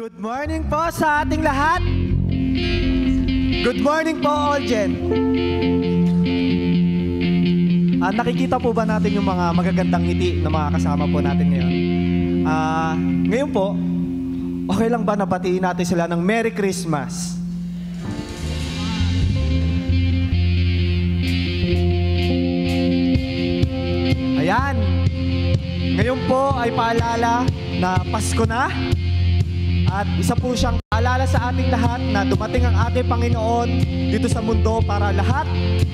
Good morning po sa ating lahat. Good morning po, Oljen. Nakikita po ba natin yung mga magagandang ngiti na mga kasama po natin ngayon? Ngayon po, okay lang ba nabatiin natin sila ng Merry Christmas? Ayan. Ngayon po ay paalala na Pasko na. At isa po siyang paalala sa ating lahat na dumating ang ating Panginoon dito sa mundo para lahat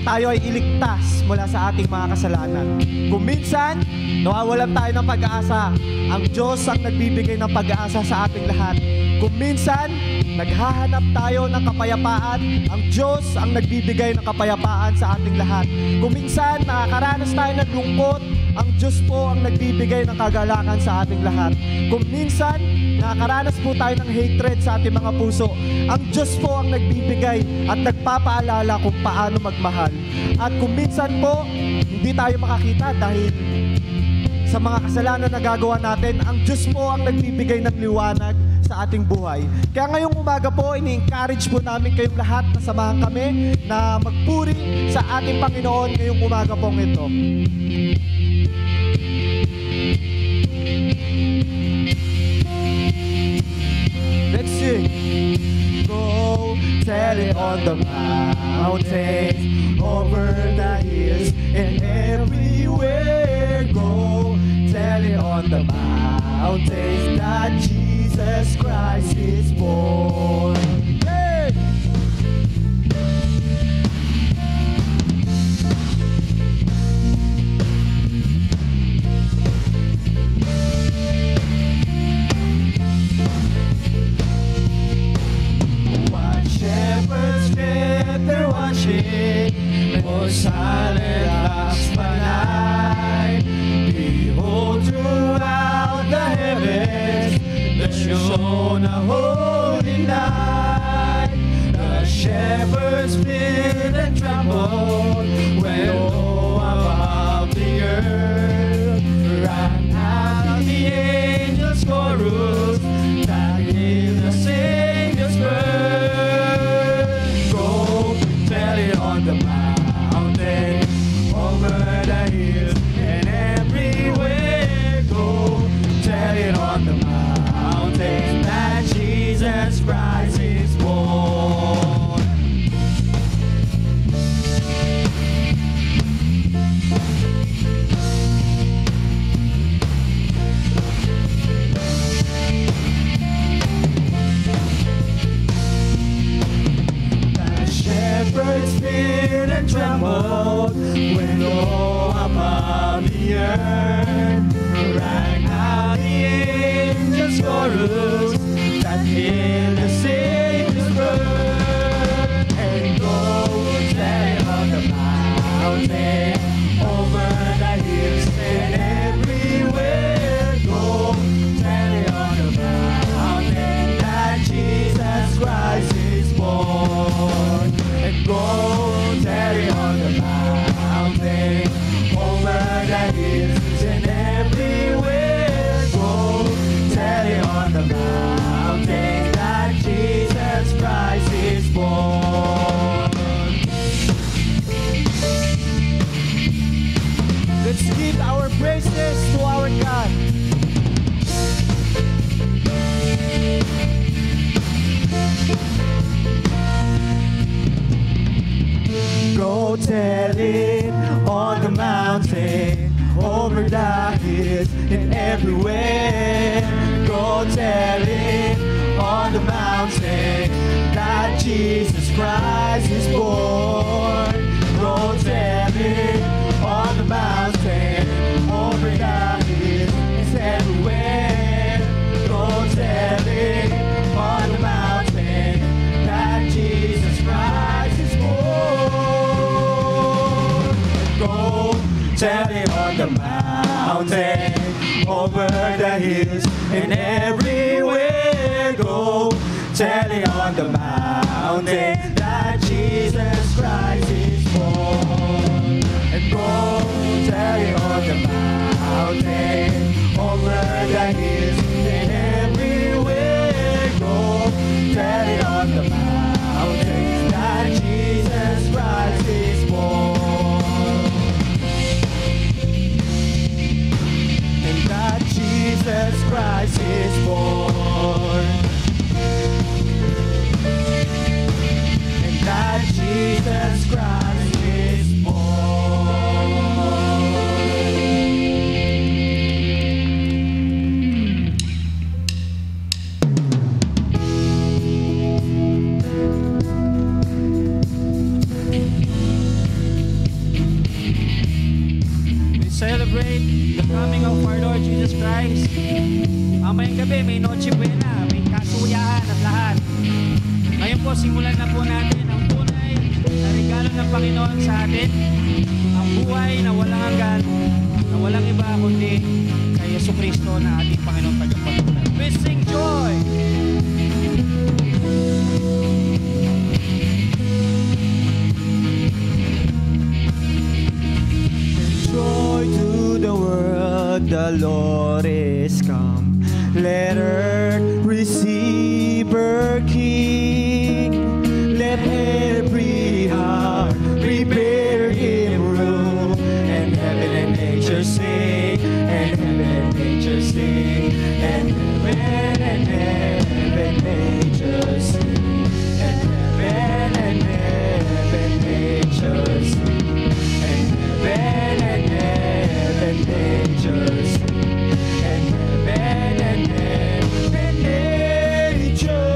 tayo ay iligtas mula sa ating mga kasalanan. Kung minsan, nawawalan tayo ng pag-asa, ang Diyos ang nagbibigay ng pag-asa sa ating lahat. Kung minsan, naghahanap tayo ng kapayapaan, ang Diyos ang nagbibigay ng kapayapaan sa ating lahat. Kung minsan, nakakaranas tayo ng lungkot, ang Diyos po ang nagbibigay ng kagalakan sa ating lahat. Kung minsan, nakakaranas po tayo ng hatred sa ating mga puso, ang Diyos po ang nagbibigay at nagpapaalala kung paano magmahal. At kung minsan po, hindi tayo makakita dahil sa mga kasalanan na gagawa natin, ang Diyos po ang nagbibigay ng liwanag sa ating buhay. Kaya ngayong umaga po, ini-encourage po namin kayong lahat na samahan kami na magpuri sa ating Panginoon ngayong umaga pong ito. Let's sing. Go tell it on the mountains, over the hills and everywhere. Go tell it on the mountains that Jesus Christ is born. Hey! What shepherds kept their watching, or silent last by night. Behold, throughout the heavens there shone a holy light. The shepherds feared and trembled when low above the earth rang out the angels' chorus that gave the Savior's birth. Go tell it on the mountain, over the hills and everywhere. Go tell it on the mountain that Jesus Christ is born. The shepherds feared and trembled when low above the earth rang out the angels' chorus that hailed the Savior's birth. And go tell it on the mountain, over the hills and everywhere. Go tell it on the mountain that Jesus Christ is born. And go tell it on the mountain, over the hills and everywhere. Go tell it on the mountain that Jesus Christ is born. Let's give our praises to our God. Go tell it on the mountain, over the hills and everywhere. Go tell it on the mountain that Jesus Christ is born. Go tell it on the mountain, over the hills and everywhere. Go tell it on the mountain that Jesus Christ is born. Go tell it on the mountain, over the hills and everywhere. Go tell it on the mountain that Jesus Christ is born. And go tell it on the mountain, over the hills and everywhere. Go celebrate the coming of our Lord Jesus Christ. Mamayang gabi, may Noche Buena, may kasuyahan at lahat. Ngayon po, simulan na po natin ang tunay na regalo ng Panginoon sa atin. Ang buhay na walang hanggan, na walang iba kundi kay Jesucristo na ating Panginoon tagapagligtas. We sing joy! Joy to the world, the Lord is come. Let earth receive her King. Let every heart prepare Him room. And heaven and nature sing, and heaven and nature sing, and heaven and nature sing, and heaven and nature sing, and heaven and nature sing, and heaven and nature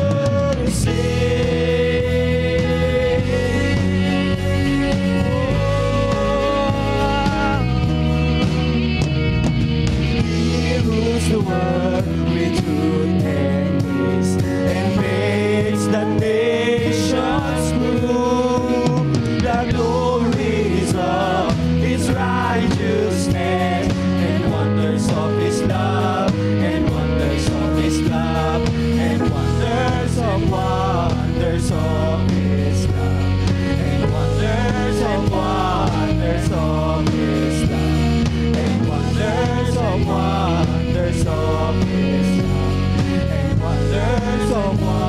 He rules the world with truth and peace, and makes the nations move. The glories of His righteousness, and wonders of His love, and wonders of His love, and wonders of His love, and wonders of His love, and wonders of His love, and wonders of His love.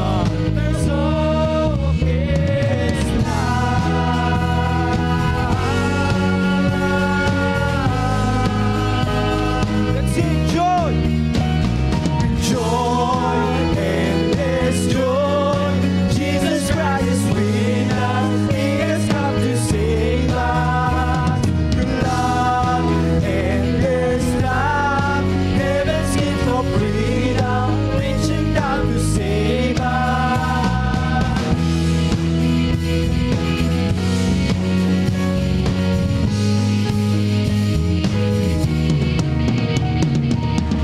Let's sing joy, joy, endless joy. Jesus Christ is with us. He has come to save us. Love, endless love. Heaven's gift for freedom, reaching down to save us.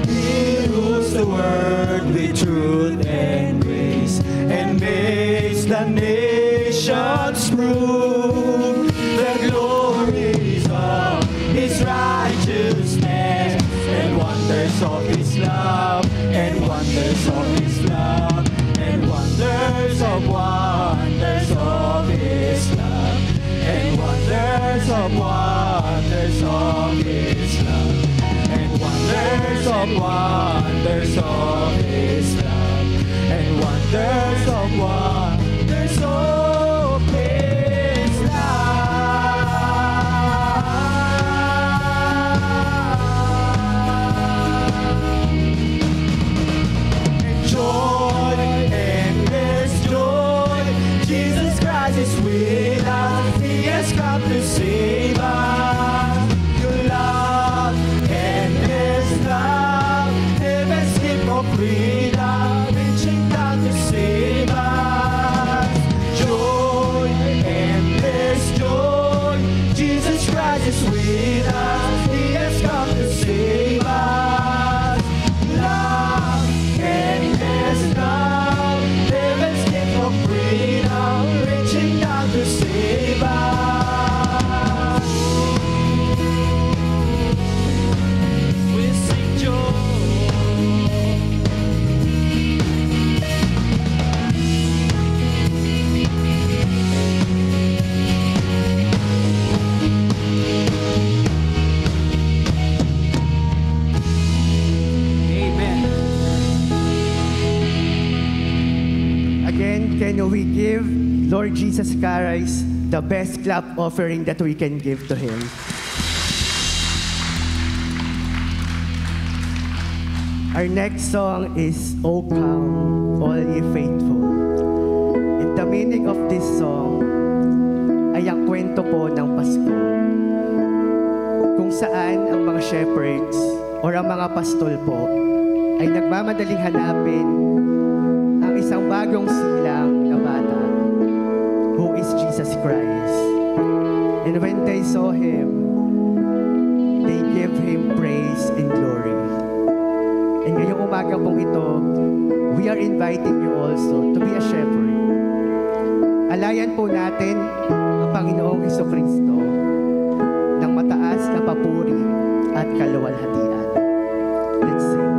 He rules the world with truth and grace, and makes the nations prove the glories of His righteousness, and wonders of His love, and wonders of His love, and wonders of His love, and wonders of His love, and wonders of His love, and wonders of His love. And joy, endless joy. Jesus Christ is with us. He has come to save us. Your love, endless love. Heaven's gift of freedom, reaching down to save us. Joy, endless joy. Jesus Christ is with us. He has come to save us. Love, endless love. Heaven's gift of freedom, reaching down to save us. We sing joy. Amen. Again, can we give Lord Jesus Christ the best clap offering that we can give to Him? Our next song is O Come, All Ye Faithful. And the meaning of this song ay ang kwento po ng Pasko, kung saan ang mga shepherds or ang mga pastol po ay nagmamadaling hanapin ang isang bagong silang na bata, who is Jesus Christ. And when they saw Him, they gave umaga pong ito, we are inviting you also to be a shepherd. Alayan po natin ang Panginoong Hesukristo ng mataas na papuri at kaluwalhatian. Let's sing.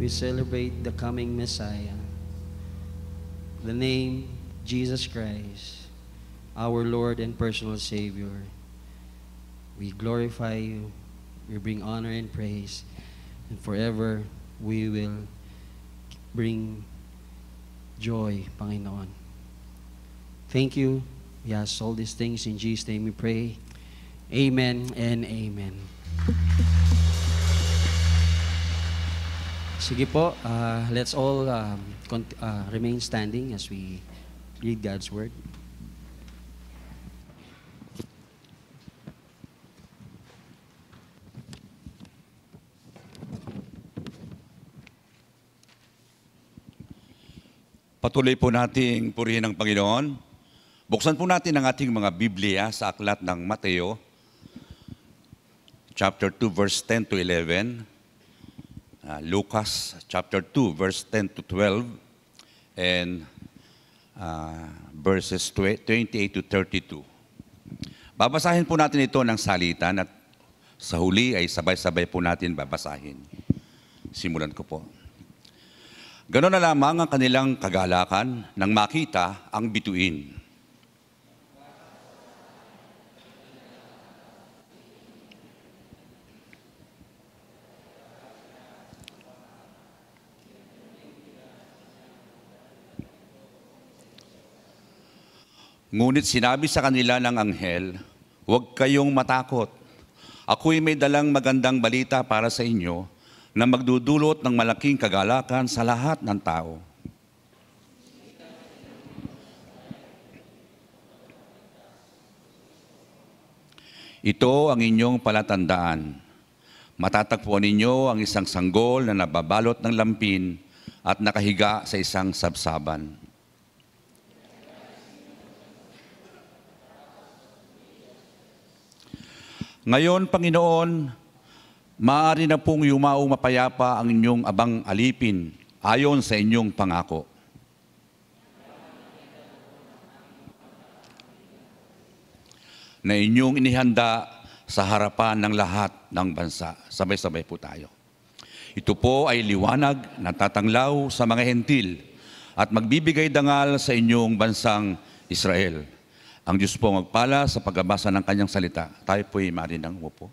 we celebrate the coming Messiah. The name Jesus Christ, our Lord and personal Savior. We glorify you, we bring honor and praise, and forever we will bring joy, Panginoon. Thank you. We ask all these things in Jesus' name we pray. Amen and amen. Sige po, let's all remain standing as we read God's Word. Patuloy po nating purihin ang Panginoon. Buksan po natin ang ating mga Biblia sa aklat ng Mateo, chapter 2, verse 10 to 11. Lucas, chapter 2, verse 10 to 12. And verses 28 to 32. Babasahin po natin ito ng salitan at sa huli ay sabay-sabay po natin babasahin. Simulan ko po. Ganon na lamang ang kanilang kagalakan nang makita ang bituin. Ngunit sinabi sa kanila ng anghel, "Huwag kayong matakot. Ako'y may dalang magandang balita para sa inyo na magdudulot ng malaking kagalakan sa lahat ng tao. Ito ang inyong palatandaan. Matatagpuan ninyo ang isang sanggol na nababalot ng lampin at nakahiga sa isang sabsaban." Ngayon, Panginoon, maaari na pong yumaong mapayapa ang inyong abang alipin ayon sa inyong pangako. Na inyong inihanda sa harapan ng lahat ng bansa. Sabay-sabay po tayo. Ito po ay liwanag na tatanglaw sa mga hentil at magbibigay dangal sa inyong bansang Israel. Ang Diyos po magpala sa pagbabasa ng kanyang salita. Tayo po ay maaari nang umupo.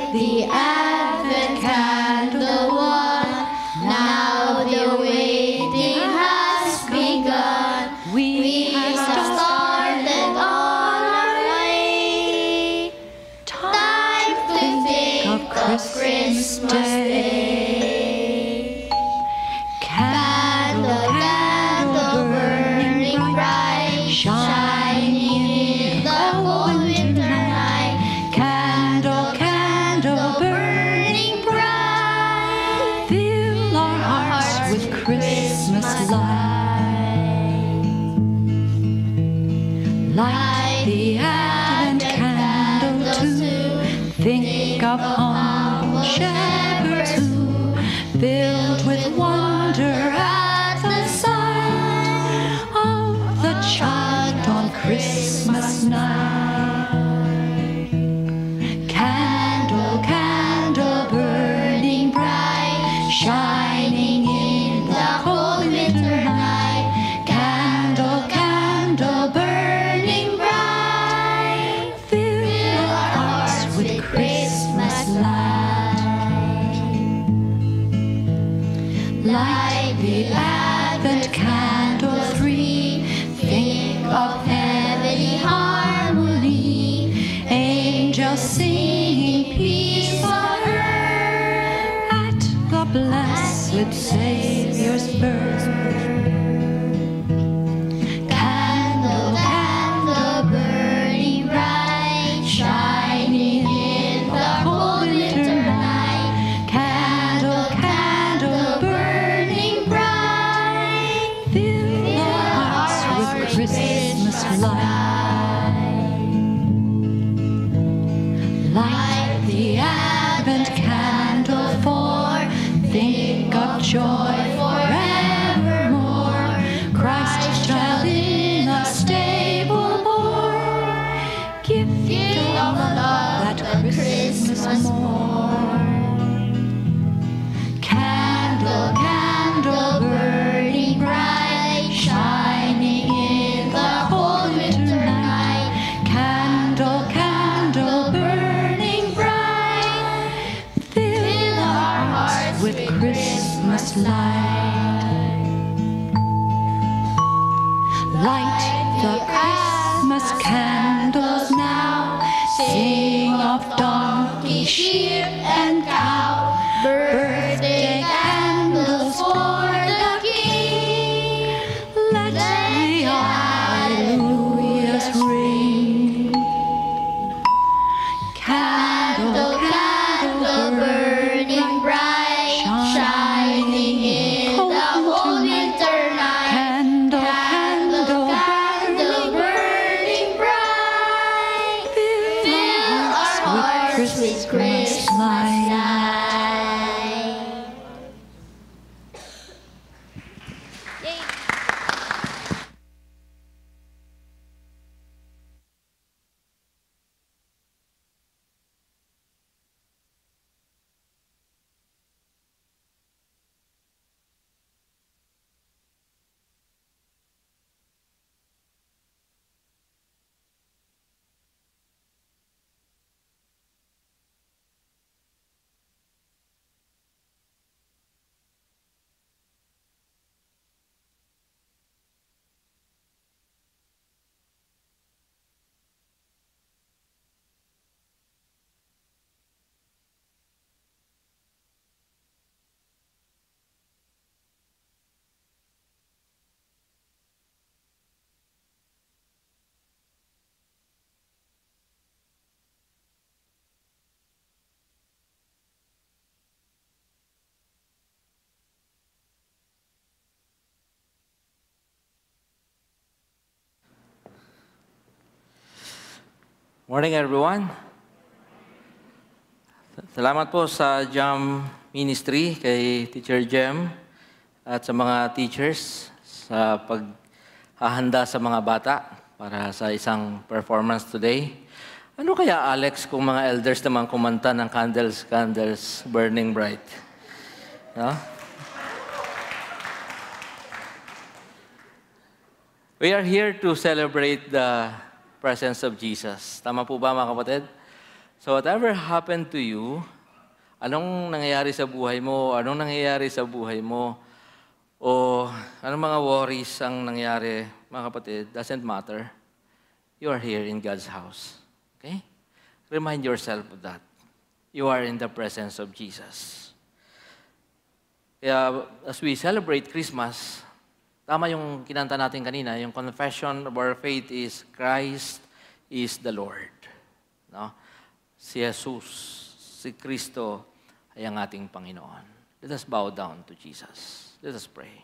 The Advent candle one, now the waiting has begun. We have started on our way. Time to think of Christmas Day. Candle, candle burn. Light the Advent candle too. Think of humble shepherds who, filled with wonder at the sight of the child on Christmas night. Candle, candle burning bright, shining in the cold winter night. Candle, candle burning bright, fill our hearts with Christmas light. Light the Advent candle 3, think of heavenly harmony, angels singing peace on earth at the blessed Savior's birth. Candle, candle burning bright, shining in the cold winter night. Candle, candle burning bright, fill our hearts with Christmas light. Light the Advent candle 4, think of joy forevermore. Christ child in a stable born, gift of love that Christmas morn. Candle, candle burning bright, shining in the cold winter night. Candle, candle burning bright, fill our hearts with Christmas light. Light the Christmas candles now, sing of donkey, sheep, and cow. Birthday candles for the King, let the alleluias ring. Candle, candle burning bright, shining in the cold winter night. Candle, candle burning bright, fill our hearts with Christmas light. Morning everyone. Salamat po sa Jam Ministry, kay Teacher Jem at sa mga teachers sa paghahanda sa mga bata para sa isang performance today. Ano kaya, Alex, kung mga elders naman kumanta ng Candles, Candles Burning Bright? No? We are here to celebrate the presence of Jesus. Tama po ba, mga kapatid? So whatever happened to you, anong nangyayari sa buhay mo, anong nangyayari sa buhay mo, o anong mga worries ang nangyari, mga kapatid, doesn't matter. You are here in God's house. Okay? Remind yourself of that. You are in the presence of Jesus. Kaya as we celebrate Christmas, tama yung kinanta natin kanina, yung confession of our faith is Christ is the Lord. No? Si Jesus, si Kristo ay ang ating Panginoon. Let us bow down to Jesus. Let us pray.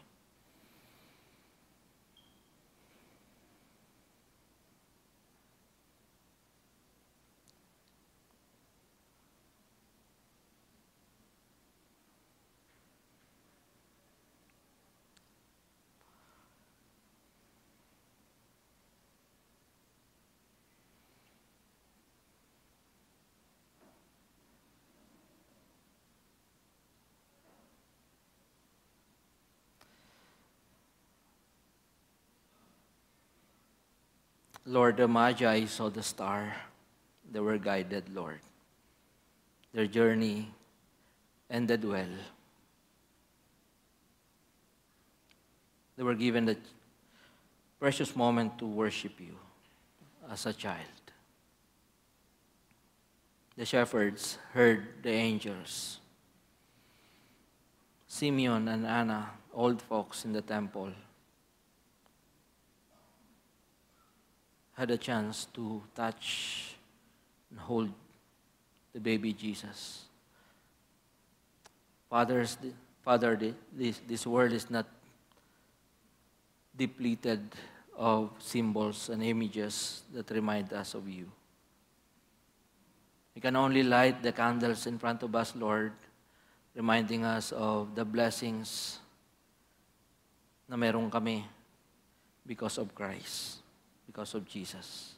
Lord, the Magi saw the star. They were guided, Lord. Their journey ended well. They were given the precious moment to worship you as a child. The shepherds heard the angels. Simeon and Anna, old folks in the temple, had a chance to touch and hold the baby Jesus. Father, this world is not depleted of symbols and images that remind us of you. We can only light the candles in front of us, Lord, reminding us of the blessings na meron kami because of Christ, because of Jesus.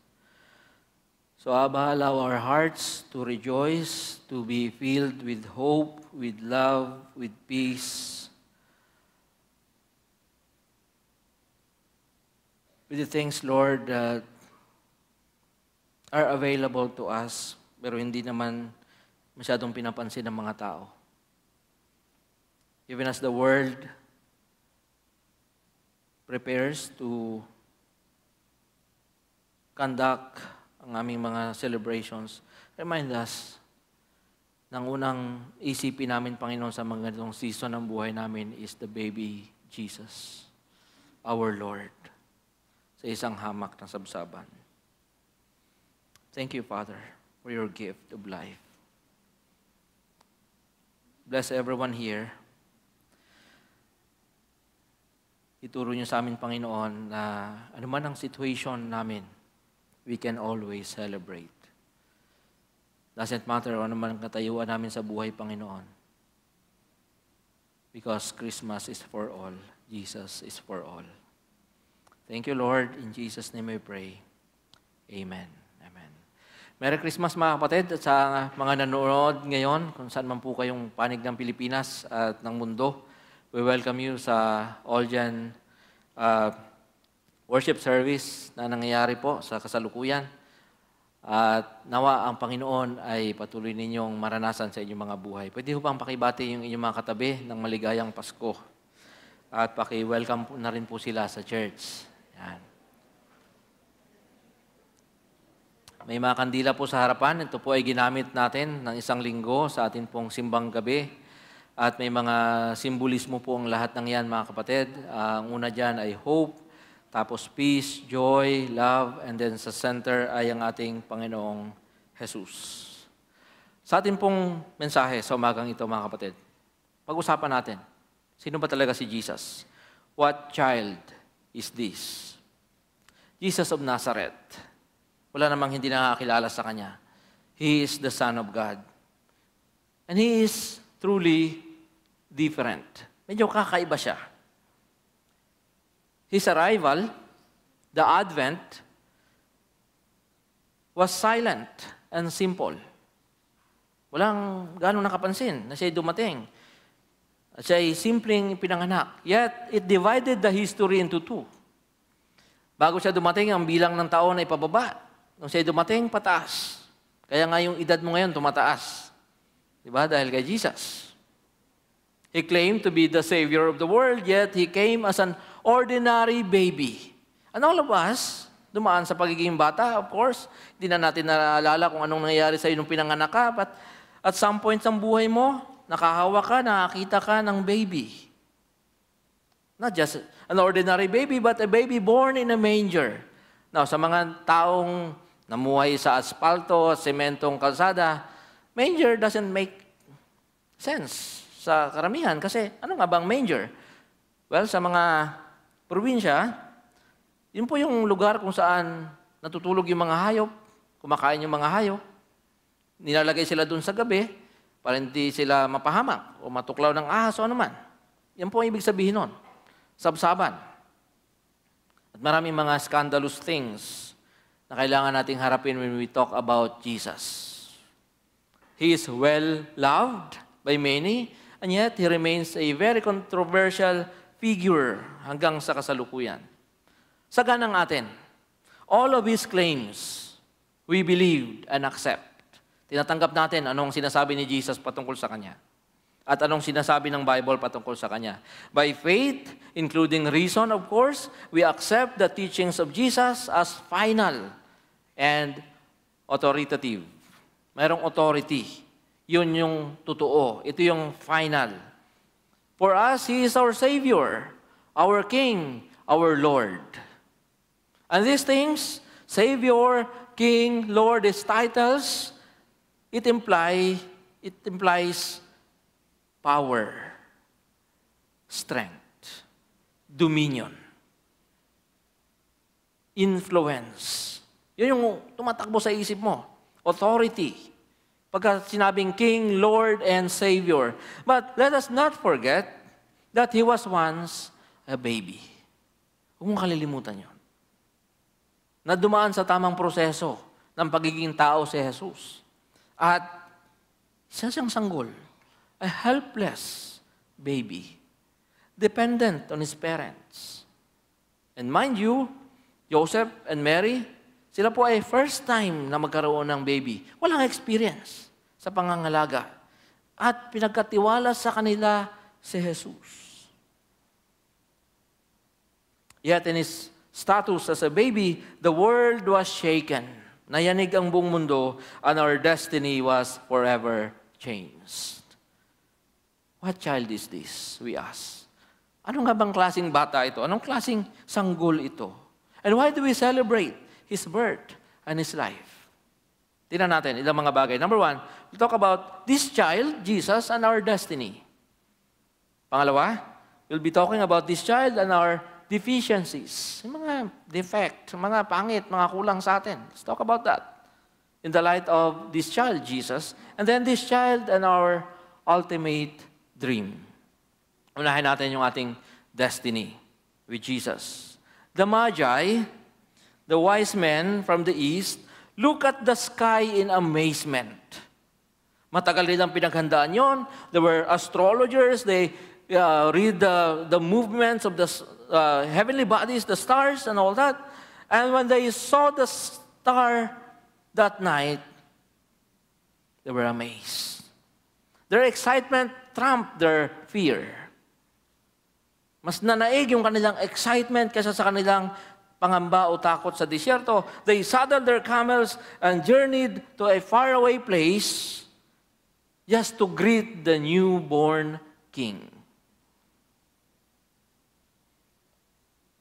So, Abba, allow our hearts to rejoice, to be filled with hope, with love, with peace, with the things, Lord, that are available to us, pero hindi naman masyadong pinapansin ng mga tao. Even as the world prepares to conduct ang aming mga celebrations, remind us ng unang isipin namin, Panginoon, sa mga ganitong season ng buhay namin is the baby Jesus, our Lord, sa isang hamak ng sabsaban. Thank you, Father, for your gift of life. Bless everyone here. Ituro niyo sa amin, Panginoon, na anuman ang situation namin, we can always celebrate. Doesn't matter ano man ang katayuan namin sa buhay, Panginoon. Because Christmas is for all. Jesus is for all. Thank you, Lord. In Jesus' name I pray. Amen. Amen. Merry Christmas, mga kapatid, at sa mga nanonood ngayon, kung saan man po kayong panig ng Pilipinas at ng mundo, we welcome you sa Oljan worship service na nangyayari po sa kasalukuyan. At nawa ang Panginoon ay patuloy ninyong maranasan sa inyong mga buhay. Pwede ho bang pakibati yung inyong mga katabi ng maligayang Pasko? At paki-welcome na rin po sila sa church. Yan. May mga kandila po sa harapan. Ito po ay ginamit natin ng isang linggo sa atin pong simbang gabi. At may mga simbolismo po ang lahat ng yan, mga kapatid. Ang una dyan ay hope, tapos peace, joy, love, and then sa center ay ang ating Panginoong Jesus. Sa ating pong mensahe sa umagang ito, mga kapatid, pag-usapan natin, sino ba talaga si Jesus? What child is this? Jesus of Nazareth. Wala namang hindi nakakilala sa Kanya. He is the Son of God. And He is truly different. Medyo kakaiba siya. His arrival, the Advent, was silent and simple. Walang ganong nakapansin na siya'y dumating. Siya'y simpleng pinanganak. Yet, it divided the history into two. Bago siya dumating, ang bilang ng taon ay pababa. Nung siya'y dumating, pataas. Kaya nga yung edad mo ngayon, tumataas. Diba? Dahil kay Jesus. He claimed to be the Savior of the world, yet He came as an ordinary baby. And all of us, dumaan sa pagiging bata, of course. Hindi na natin naalala kung anong nangyayari sa iyo nung pinanganak ka, but at some point ng buhay mo, nakahawa ka, nakakita ka ng baby. Not just an ordinary baby, but a baby born in a manger. Now, sa mga taong namuhay sa asfalto, sementong kalsada, manger doesn't make sense sa karamihan. Kasi ano nga bang manger? Well, sa mga probinsya, yun po yung lugar kung saan natutulog yung mga hayop, kumakain yung mga hayop. Nilalagay sila dun sa gabi para hindi sila mapahamak o matuklaw ng ahas o anuman. Yan po ang ibig sabihin nun. Sabsaban. At maraming mga scandalous things na kailangan nating harapin when we talk about Jesus. He is well-loved by many, and yet He remains a very controversial figure hanggang sa kasalukuyan. Saganang atin, All of His claims, we believed and accept. Tinatanggap natin anong sinasabi ni Jesus patungkol sa Kanya. At anong sinasabi ng Bible patungkol sa Kanya. By faith, including reason, of course, we accept the teachings of Jesus as final and authoritative. Mayroong authority. Yun yung totoo. Ito yung final. For us, He is our Savior, our King, our Lord. And these things, Savior, King, Lord, these titles, it implies power, strength, dominion, influence. Yun yung tumatakbo sa isip mo. Authority. Pagka sinabing King, Lord, and Savior. But let us not forget that He was once a baby. Huwag mong kalilimutan yun. Na dumaan sa tamang proseso ng pagiging tao si Jesus. At isa siyang sanggol, a helpless baby, dependent on his parents. And mind you, Joseph and Mary, sila po ay first time na magkaroon ng baby. Walang experience sa pangangalaga. At pinagkatiwala sa kanila si Jesus. Yet in his status as a baby, the world was shaken. Nayanig ang buong mundo, and our destiny was forever changed. What child is this, we ask? Ano nga bang klaseng bata ito? Anong klaseng sanggol ito? And why do we celebrate His birth and His life? Tingnan natin ilang mga bagay. Number one, we talk about this child, Jesus, and our destiny. Pangalawa, we'll be talking about this child and our deficiencies, mga defect, mga pangit, mga kulang sa atin. Let's talk about that in the light of this child, Jesus, and then this child and our ultimate dream. Unahin natin yung ating destiny with Jesus. The Magi, the wise men from the east, look at the sky in amazement. Matagal nilang pinaghandaan yon. There were astrologers, they read the movements of the heavenly bodies, the stars and all that. And when they saw the star that night, they were amazed. Their excitement trumped their fear. Mas nanaig yung kanilang excitement kaysa sa kanilang pangamba o takot sa disyerto. They saddled their camels and journeyed to a faraway place just to greet the newborn king.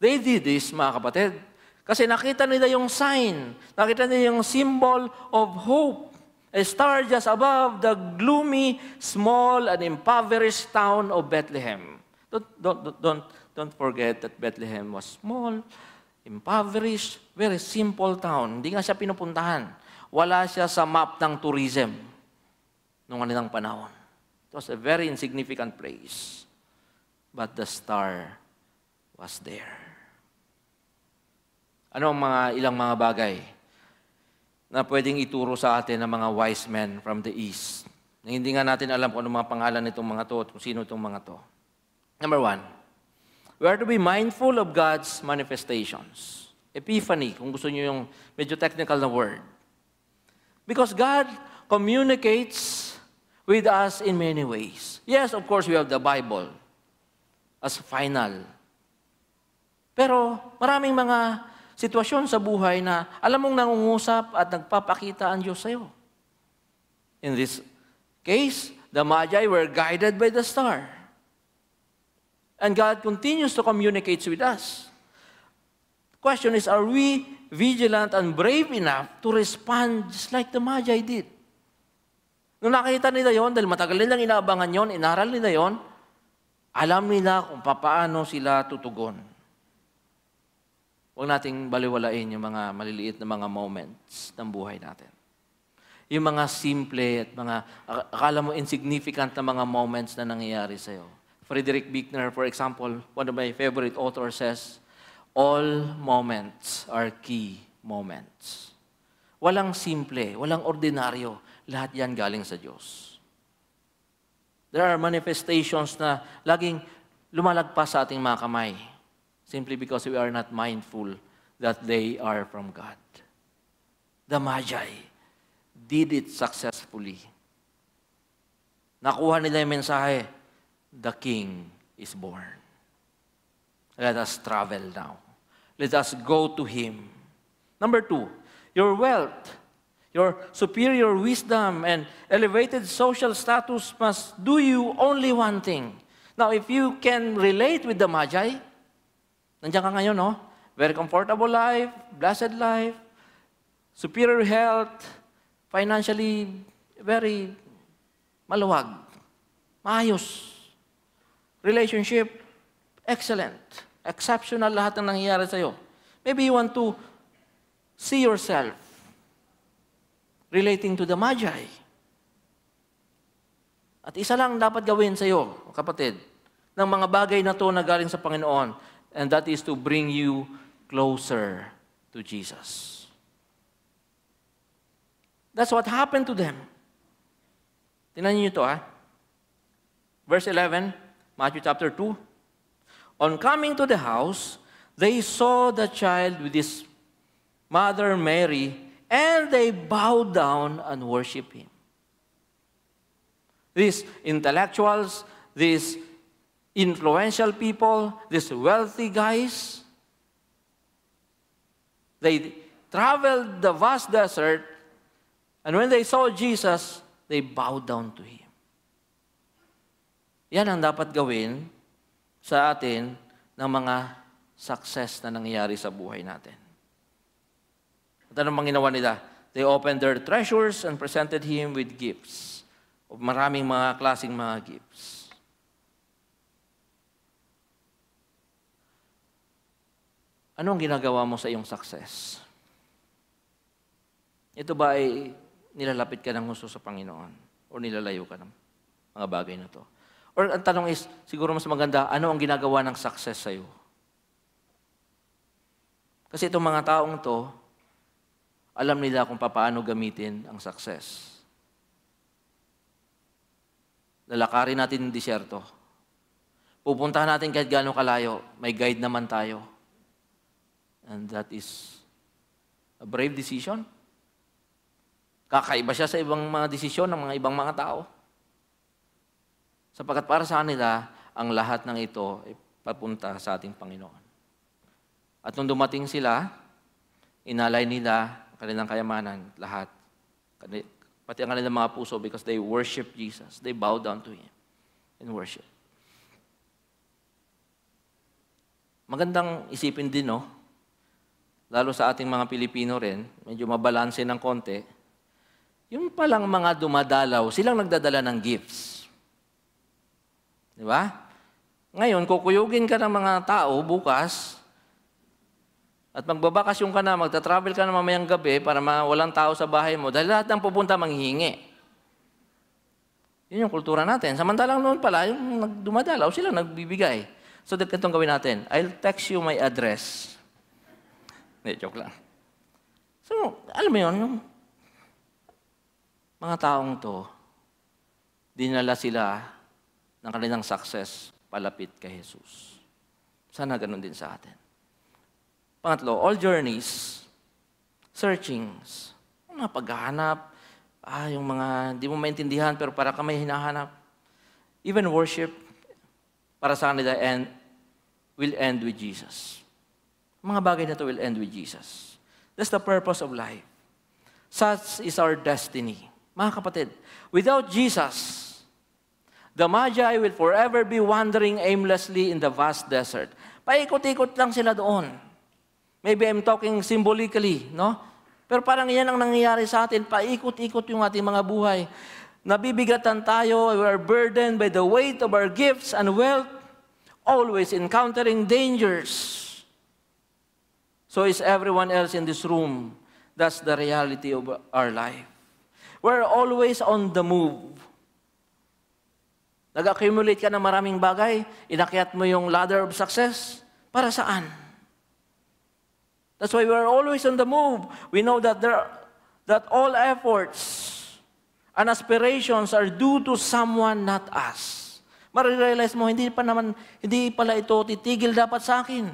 They did this, mga kapatid, kasi nakita nila yung sign, nakita nila yung symbol of hope. A star just above the gloomy, small, and impoverished town of Bethlehem. Don't forget that Bethlehem was small, impoverished, very simple town. Hindi nga siya pinupuntahan. Wala siya sa map ng tourism noong kanilang panahon. It was a very insignificant place. But the star was there. Ano ang ilang mga bagay na pwedeng ituro sa atin ng mga wise men from the east? Na hindi nga natin alam kung ano mga pangalan nitong mga to at kung sino itong mga to. Number one, we are to be mindful of God's manifestations. Epiphany, kung gusto niyo yung medyo technical na word. Because God communicates with us in many ways. Yes, of course, we have the Bible as final. Pero maraming mga sitwasyon sa buhay na alam mong nangungusap at nagpapakita ang Diyos sa'yo. In this case, the Magi were guided by the star. And God continues to communicate with us. The question is, are we vigilant and brave enough to respond just like the Magi did? Nung nakita nila yon, dahil matagal nilang inaabangan yon, inaral nila yon, alam nila kung paano sila tutugon. Huwag nating baliwalain yung mga maliliit na mga moments ng buhay natin. Yung mga simple at mga akala mo insignificant na mga moments na nangyayari sa'yo. Frederick Buechner, for example, one of my favorite authors says, all moments are key moments. Walang simple, walang ordinaryo. Lahat yan galing sa Diyos. There are manifestations na laging lumalagpas sa ating mga kamay. Simply because we are not mindful that they are from God. The Magi did it successfully. Nakuha nila yung mensahe, the King is born. Let us travel now. Let us go to Him. Number 2, your wealth, your superior wisdom, and elevated social status must do you only one thing. Now, if you can relate with the Magi, nandiyan ka ngayon, no? Very comfortable life, blessed life, superior health, financially very maluwag, maayos. Relationship, excellent. Exceptional lahat ng nangyayari sa'yo. Maybe you want to see yourself relating to the Magi. At isa lang dapat gawin sa'yo, kapatid, ng mga bagay na to na galing sa Panginoon, and that is to bring you closer to Jesus. That's what happened to them. Tingnan niyo ito, Verse 11, Matthew chapter 2. On coming to the house, they saw the child with his mother Mary, and they bowed down and worshiped Him. These intellectuals, these influential people, these wealthy guys, they traveled the vast desert, and when they saw Jesus, they bowed down to Him. Yan ang dapat gawin sa atin ng mga success na nangyayari sa buhay natin. At anong ginawa nila? They opened their treasures and presented Him with gifts. O maraming mga klaseng mga gifts. Anong ginagawa mo sa iyong success? Ito ba ay nilalapit ka ng husto sa Panginoon? O nilalayo ka ng mga bagay na to? Or ang tanong is, siguro mas maganda, ano ang ginagawa ng success sa'yo? Kasi itong mga taong to, alam nila kung paano gamitin ang success. Lalakarin natin yung disyerto. Pupuntahan natin kahit gaano kalayo. May guide naman tayo. And that is a brave decision. Kakaiba siya sa ibang mga desisyon ng mga ibang mga tao. Sapagkat para sa kanila, ang lahat ng ito ay papunta sa ating Panginoon. At nung dumating sila, inalay nila ang kanilang kayamanan, lahat. Pati ang kanilang mga puso because they worship Jesus. They bow down to Him in worship. Magandang isipin din, no? Lalo sa ating mga Pilipino rin, medyo mabalanse ng konti, yung palang mga dumadalaw, silang nagdadala ng gifts. Di ba? Ngayon, kukuyugin ka ng mga tao bukas at magbabakasyon ka na, magta-travel ka na mamayang gabi para walang tao sa bahay mo dahil lahat ng pupunta manghihingi. Yun yung kultura natin. Samantalang noon pala, yung dumadalaw, sila nagbibigay. So, itong gawin natin. I'll text you my address. Hindi, joke lang. So, alam mo yun, yung mga taong to, dinala sila ng kanilang success palapit kay Jesus. Sana ganun din sa atin. Pangatlo, all journeys, searchings, mga paghahanap, yung mga hindi mo maintindihan pero para ka may hinahanap. Even worship, para sa kanila, will end with Jesus. Mga bagay na to will end with Jesus. That's the purpose of life. Such is our destiny. Mga kapatid, without Jesus, the Magi will forever be wandering aimlessly in the vast desert. Paikot-ikot lang sila doon. Maybe I'm talking symbolically, no? Pero parang yan ang nangyayari sa atin. Paikot-ikot yung ating mga buhay. Nabibigatan tayo, we are burdened by the weight of our gifts and wealth, always encountering dangers. So is everyone else in this room. That's the reality of our life. We're always on the move. Nag-accumulate ka ng maraming bagay, inakyat mo yung ladder of success, para saan? That's why we're always on the move. We know that all efforts and aspirations are due to someone, not us. Marirealize mo, hindi pala ito titigil dapat sa akin.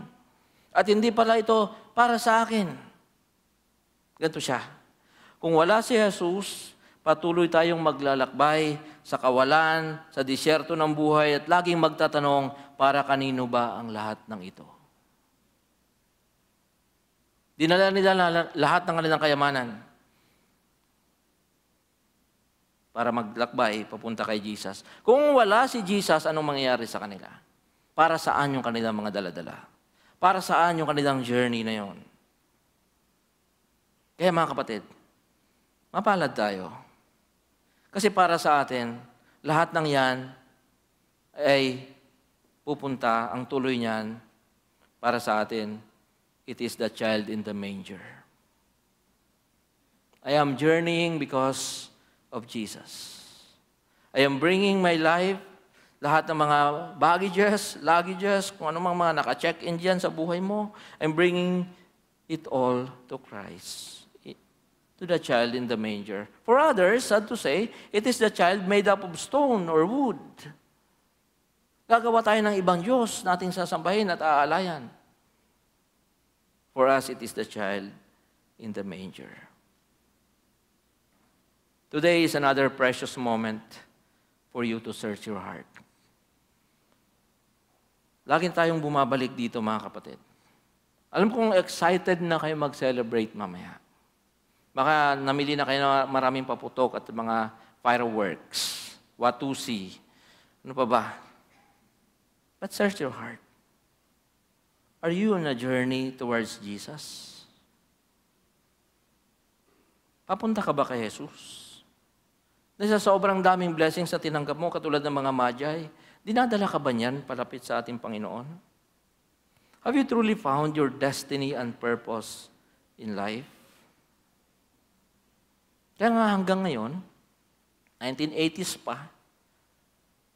At hindi pala ito para sa akin. Ganito siya. Kung wala si Jesus, patuloy tayong maglalakbay sa kawalan, sa disyerto ng buhay at laging magtatanong, para kanino ba ang lahat ng ito? Dinala nila lahat ng kanilang kayamanan para maglakbay papunta kay Jesus. Kung wala si Jesus, anong mangyayari sa kanila? Para saan yung kanilang mga daladala? Para saan yung kanilang journey na yon? Kaya mga kapatid, mapalad tayo. Kasi para sa atin, lahat ng yan ay pupunta, ang tuloy niyan, para sa atin, it is the child in the manger. I am journeying because of Jesus. I am bringing my life, lahat ng mga luggages, kung ano mga naka-check-in dyan sa buhay mo, I'm bringing it all to Christ, to the child in the manger. For others, sad to say, it is the child made up of stone or wood. Gagawa tayo ng ibang Diyos na ating sasambahin at aalayan. For us, it is the child in the manger. Today is another precious moment for you to search your heart. Laging tayong bumabalik dito, mga kapatid. Alam kong excited na kayo mag-celebrate mamaya. Baka namili na kayo ng maraming paputok at mga fireworks, Watusi, ano pa ba? But search your heart. Are you on a journey towards Jesus? Papunta ka ba kay Jesus? Dahil sa sobrang daming blessings na tinanggap mo, katulad ng mga Magi, dinadala ka ba niyan palapit sa ating Panginoon? Have you truly found your destiny and purpose in life? Kaya nga hanggang ngayon, 1980s pa,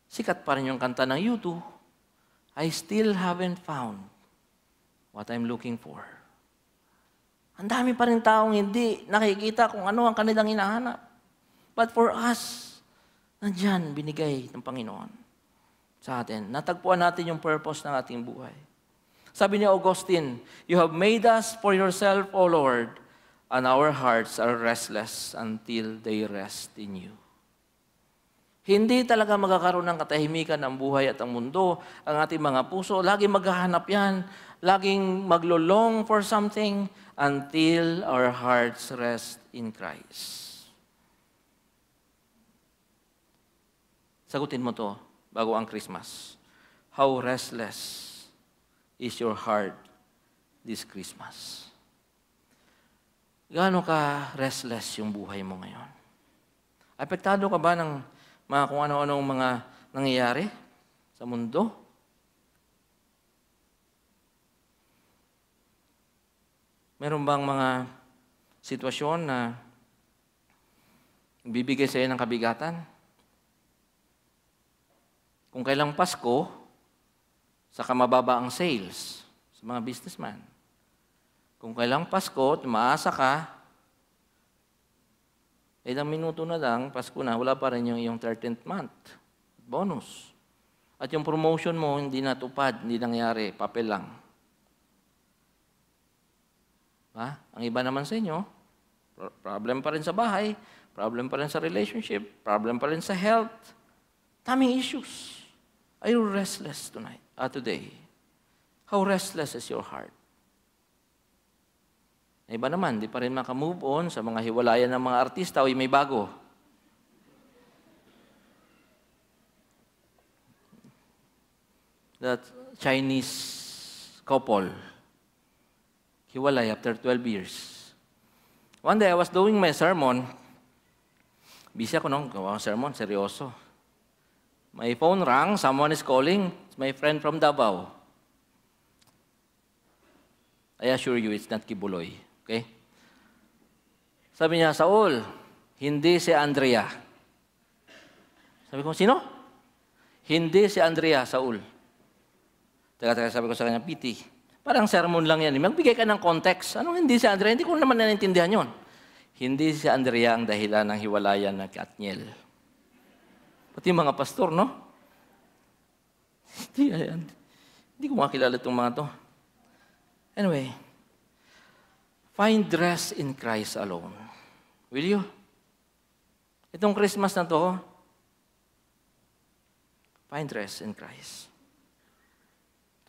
sikat pa rin yung kanta ng U2, I still haven't found what I'm looking for. Ang dami pa rin taong hindi nakikita kung ano ang kanilang hinahanap. But for us, nandyan binigay ng Panginoon sa atin. Natagpuan natin yung purpose ng ating buhay. Sabi ni Augustine, you have made us for yourself, O Lord, and our hearts are restless until they rest in you. Hindi talaga magkakaroon ng katahimikan ng buhay at ang mundo, ang ating mga puso. Laging maghahanap yan. Laging maglulong for something until our hearts rest in Christ. Sagutin mo to bago ang Christmas. How restless is your heart this Christmas? Gaano ka restless yung buhay mo ngayon? Apektado ka ba ng mga kung ano-anong mga nangyayari sa mundo? Meron bang mga sitwasyon na bibigay sa iyo ng kabigatan? Kung kailang Pasko, saka mababa ang sales sa mga businessman. Kung kailang Pasko, tumaasa ka, ilang minuto na lang, Pasko na, wala pa rin yung iyong 13th month. Bonus. At yung promotion mo, hindi natupad, hindi nangyari, papel lang. Ha? Ang iba naman sa inyo, problem pa rin sa bahay, problem pa rin sa relationship, problem pa rin sa health. Daming issues. Are you restless today? How restless is your heart? Iba naman, di pa rin makamove on sa mga hiwalayan ng mga artista o may bago. That Chinese couple, hiwalay after 12 years. One day, I was doing my sermon. Busy ako nung gawa sermon, seryoso. My phone rang, someone is calling. It's my friend from Davao. I assure you, it's not Kibuloy. Okay? Sabi niya, Saul, hindi si Andrea. Sabi ko, sino? Hindi si Andrea, Saul. Teka, sabi ko sa kanya, Piti, parang sermon lang yan. Magbigay ka ng context. Anong hindi si Andrea? Hindi ko naman nanaintindihan yon. Hindi si Andrea ang dahilan ng hiwalayan ng Katniel. Pati mga pastor, no? Hindi ko makilala itong mga to. Anyway, find rest in Christ alone. Will you? Itong Christmas na to, find rest in Christ.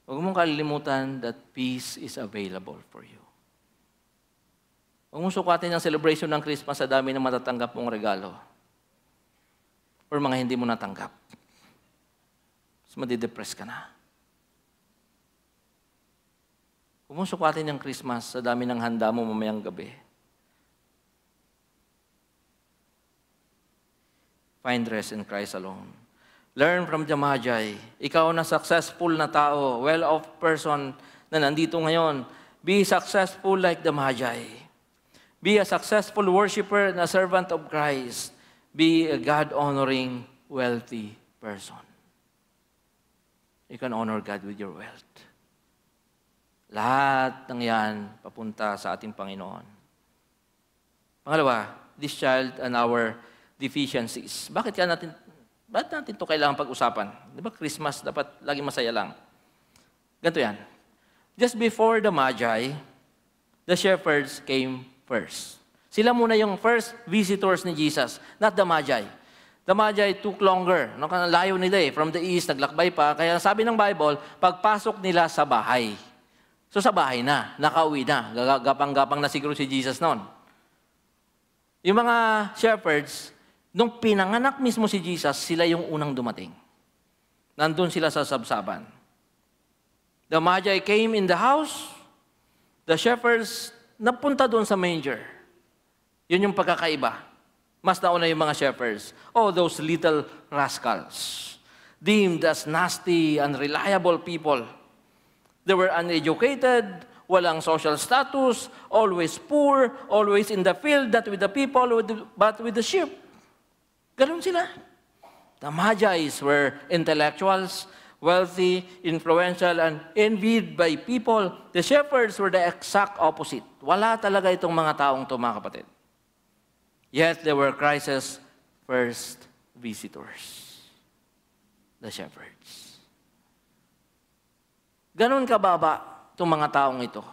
Huwag mong kalilimutan that peace is available for you. Huwag mong sukatin ang celebration ng Christmas sa dami ng matatanggap mong regalo or mga hindi mo natanggap. Mas madidepress ka na. Huwag mong sukatin ang Christmas sa dami ng handa mo mamayang gabi. Find rest in Christ alone. Learn from the Magi. Ikaw na successful na tao, well-off person na nandito ngayon, be successful like the Magi. Be a successful worshiper and a servant of Christ. Be a God-honoring, wealthy person. You can honor God with your wealth. Lahat ng yan papunta sa ating Panginoon. Pangalawa, this child and our deficiencies. Bakit natin ito kailangan pag-usapan? Di ba Christmas, dapat lagi masaya lang. Ganito yan. Just before the Magi, the shepherds came first. Sila muna yung first visitors ni Jesus, not the Magi. The Magi took longer. Layo nila from the east, naglakbay pa. Kaya sabi ng Bible, pagpasok nila sa bahay. So sa bahay na, nakauwi na. Gapang-gapang na siguro si Jesus noon. Yung mga shepherds, nung pinanganak mismo si Jesus, sila yung unang dumating. Nandun sila sa sabsaban. The Magi came in the house. The shepherds napunta doon sa manger. Yun yung pagkakaiba. Mas nauna yung mga shepherds. Oh, those little rascals. Deemed as nasty, unreliable people. They were uneducated, walang social status, always poor, always in the field, not with the people, but with the sheep. Ganun sila. The Magi's were intellectuals, wealthy, influential, and envied by people. The shepherds were the exact opposite. Wala talaga itong mga taong to, mga kapatid. Yet they were Christ's first visitors. The shepherds. Ganun kababa itong mga taong ito.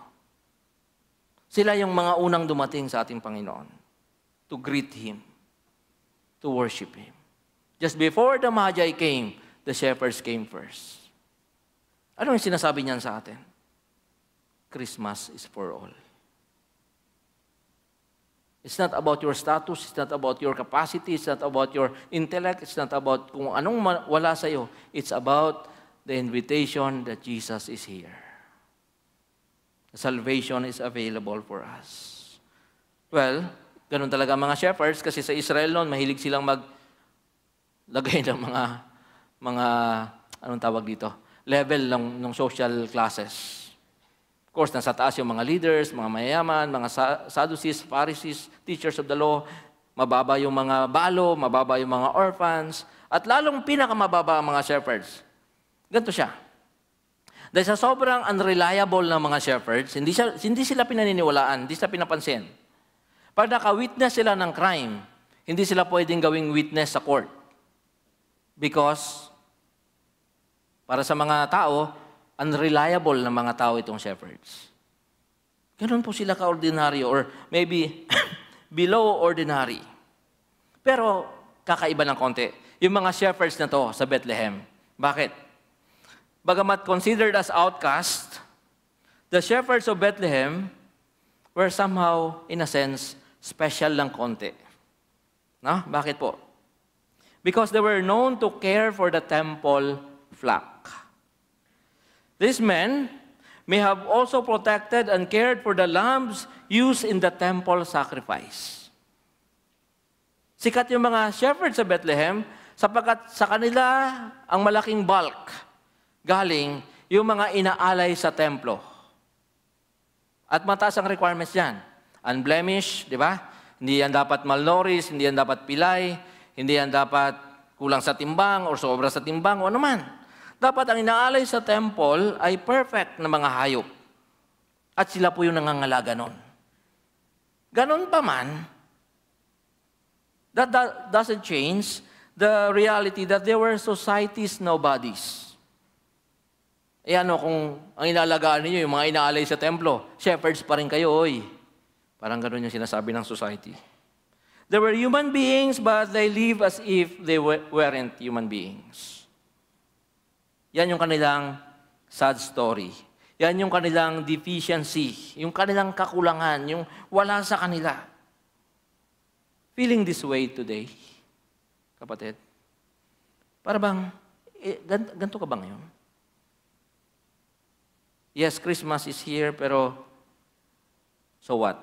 Sila yung mga unang dumating sa ating Panginoon to greet Him, to worship Him. Just before the Magi came, the shepherds came first. Ano yung sinasabi niyan sa atin? Christmas is for all. It's not about your status, it's not about your capacity, it's not about your intellect, it's not about kung anong wala sa iyo. It's about the invitation that Jesus is here. Salvation is available for us. Well, ganun talaga mga shepherds kasi sa Israel noon, mahilig silang maglagay ng mga anong tawag dito? Level ng social classes. Of course, nasa taas yung mga leaders, mga mayayaman, mga Sadducees, Pharisees, teachers of the law. Mababa yung mga balo, mababa yung mga orphans, at lalong pinakamababa ang mga shepherds. Ganito siya. Dahil sa sobrang unreliable ng mga shepherds, hindi sila pinaniniwalaan, hindi sila pinapansin. Pag naka-witness sila ng crime, hindi sila pwedeng gawing witness sa court. Because, para sa mga tao, unreliable na mga tao itong shepherds. Ganun po sila ka-ordinaryo or maybe below ordinary. Pero kakaiba ng konti. Yung mga shepherds na to sa Bethlehem. Bakit? Bagamat considered as outcast, the shepherds of Bethlehem were somehow, in a sense, special lang konti. No? Bakit po? Because they were known to care for the temple flock. These men may have also protected and cared for the lambs used in the temple sacrifice. Sikat yung mga shepherds sa Bethlehem sapagkat sa kanila ang malaking bulk galing yung mga inaalay sa templo. At mataas ang requirements yan. Unblemished, di ba? Hindi yan dapat malnourished, hindi yan dapat pilay, hindi yan dapat kulang sa timbang or sobra sa timbang o ano man. Dapat ang inaalay sa temple ay perfect na mga hayop. At sila po yung nangangalaga nun. Ganon pa man, that doesn't change the reality that they were society's nobodies. Eh ano kung ang inaalagaan ninyo, yung mga inaalay sa templo, shepherds pa rin kayo, oy. Parang ganun yung sinasabi ng society. They were human beings, but they live as if they weren't human beings. Yan yung kanilang sad story. Yan yung kanilang deficiency, yung kanilang kakulangan, yung wala sa kanila. Feeling this way today, kapatid? Para bang, ganito ka ba ngayon? Yes, Christmas is here, pero so what?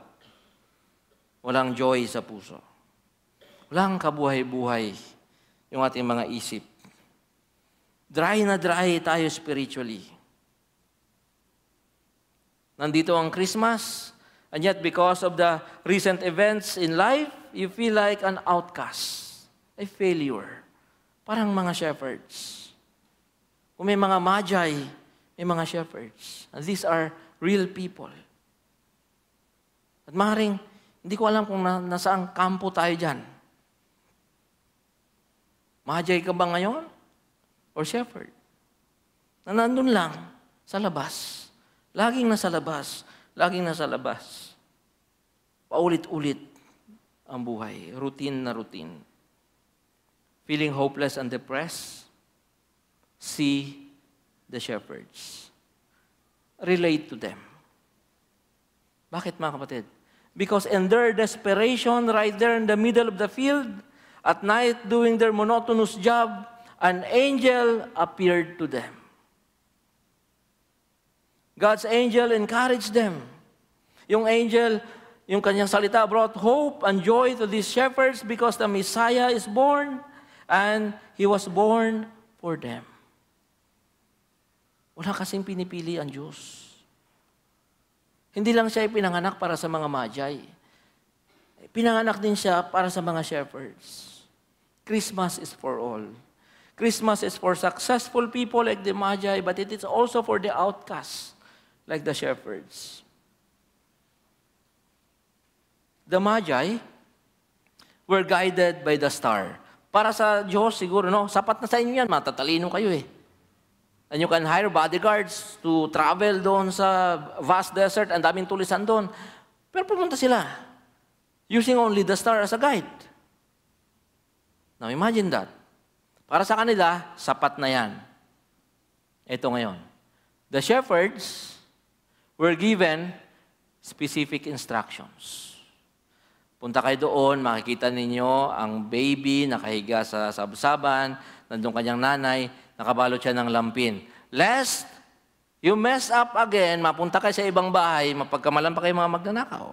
Walang joy sa puso. Walang kabuhay-buhay yung ating mga isip. Dry na dry tayo spiritually. Nandito ang Christmas, and yet because of the recent events in life, you feel like an outcast, a failure. Parang mga shepherds. Kung may mga magi, may mga shepherds. And these are real people. At maaaring, hindi ko alam kung nasaang kampo tayo dyan. Magi ka ba ngayon? Or shepherd? Na nandun lang, sa labas. Laging nasa labas. Laging nasa labas. Paulit-ulit ang buhay. Routine na routine. Feeling hopeless and depressed? See the shepherds. Relate to them. Bakit mga kapatid? Because in their desperation, right there in the middle of the field, at night doing their monotonous job, an angel appeared to them. God's angel encouraged them. Yung angel, yung kanyang salita brought hope and joy to these shepherds because the Messiah is born and He was born for them. Wala kasing pinipili ang Diyos. Hindi lang siya ipinanganak para sa mga magi. Pinanganak din siya para sa mga shepherds. Christmas is for all. Christmas is for successful people like the magi, but it is also for the outcasts like the shepherds. The magi were guided by the star. Para sa Diyos siguro, no? Sapat na sa inyo yan, matatalino kayo eh. And you can hire bodyguards to travel doon sa vast desert, ang daming tulisan doon. Pero pumunta sila, using only the star as a guide. Now imagine that. Para sa kanila, sapat na yan. Ito ngayon. The shepherds were given specific instructions. Punta kayo doon, makikita ninyo ang baby nakahiga sa sabsaban, nandun kanyang nanay, nakabalot siya ng lampin. Lest you mess up again, mapunta kayo sa ibang bahay, mapagkamalan pa kayo mga magnanakaw.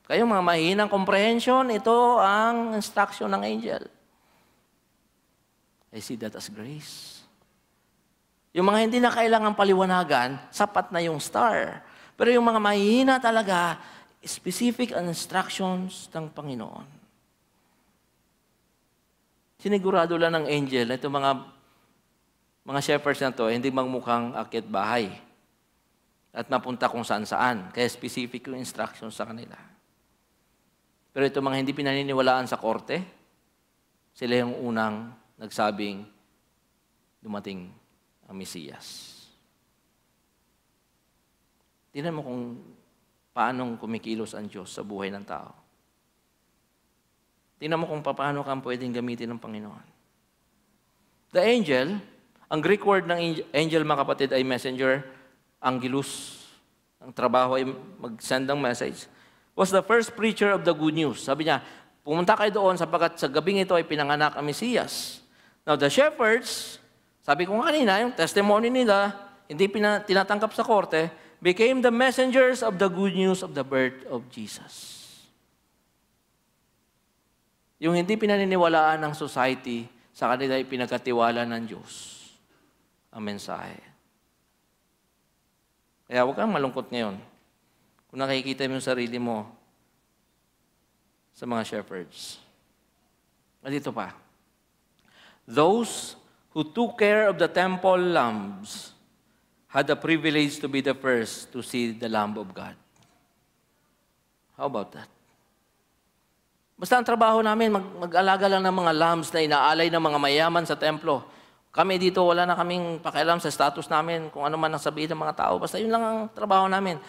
Kayong mga mahinang comprehension, ito ang instruction ng angel. I see that as grace. Yung mga hindi na kailangang paliwanagan, sapat na yung star. Pero yung mga mahihina talaga, specific instructions ng Panginoon. Sinigurado lang ng angel na itong mga shepherds na to, hindi magmukhang akit bahay. At mapunta kung saan-saan. Kaya specific yung instructions sa kanila. Pero itong mga hindi pinaniniwalaan sa korte, sila yung unang nagsabing dumating ang Mesiyas. Tingnan mo kung paanong kumikilos ang Diyos sa buhay ng tao. Tingnan mo kung paano kang pwedeng gamitin ng Panginoon. The angel, ang Greek word ng angel, mga kapatid, ay messenger, angelus. Ang trabaho ay mag-send ng message. Was the first preacher of the good news. Sabi niya, pumunta kayo doon sapagkat sa gabing ito ay pinanganak ang Mesiyas. Now, the shepherds, sabi ko kanina, yung testimony nila, hindi tinatangkap sa korte, became the messengers of the good news of the birth of Jesus. Yung hindi pinaniniwalaan ng society, sa kanila ay pinagkatiwala ng Diyos ang mensahe. Kaya huwag kang malungkot ngayon kung nakikita mo yung sarili mo sa mga shepherds. At ito pa, those who took care of the temple lambs had the privilege to be the first to see the Lamb of God. How about that? Basta ang trabaho namin, mag-alaga lang ng mga lambs na inaalay ng mga mayaman sa templo. Kami dito, wala na kaming pakialam sa status namin, kung ano man ang sabihin ng mga tao. Basta yun lang ang trabaho namin.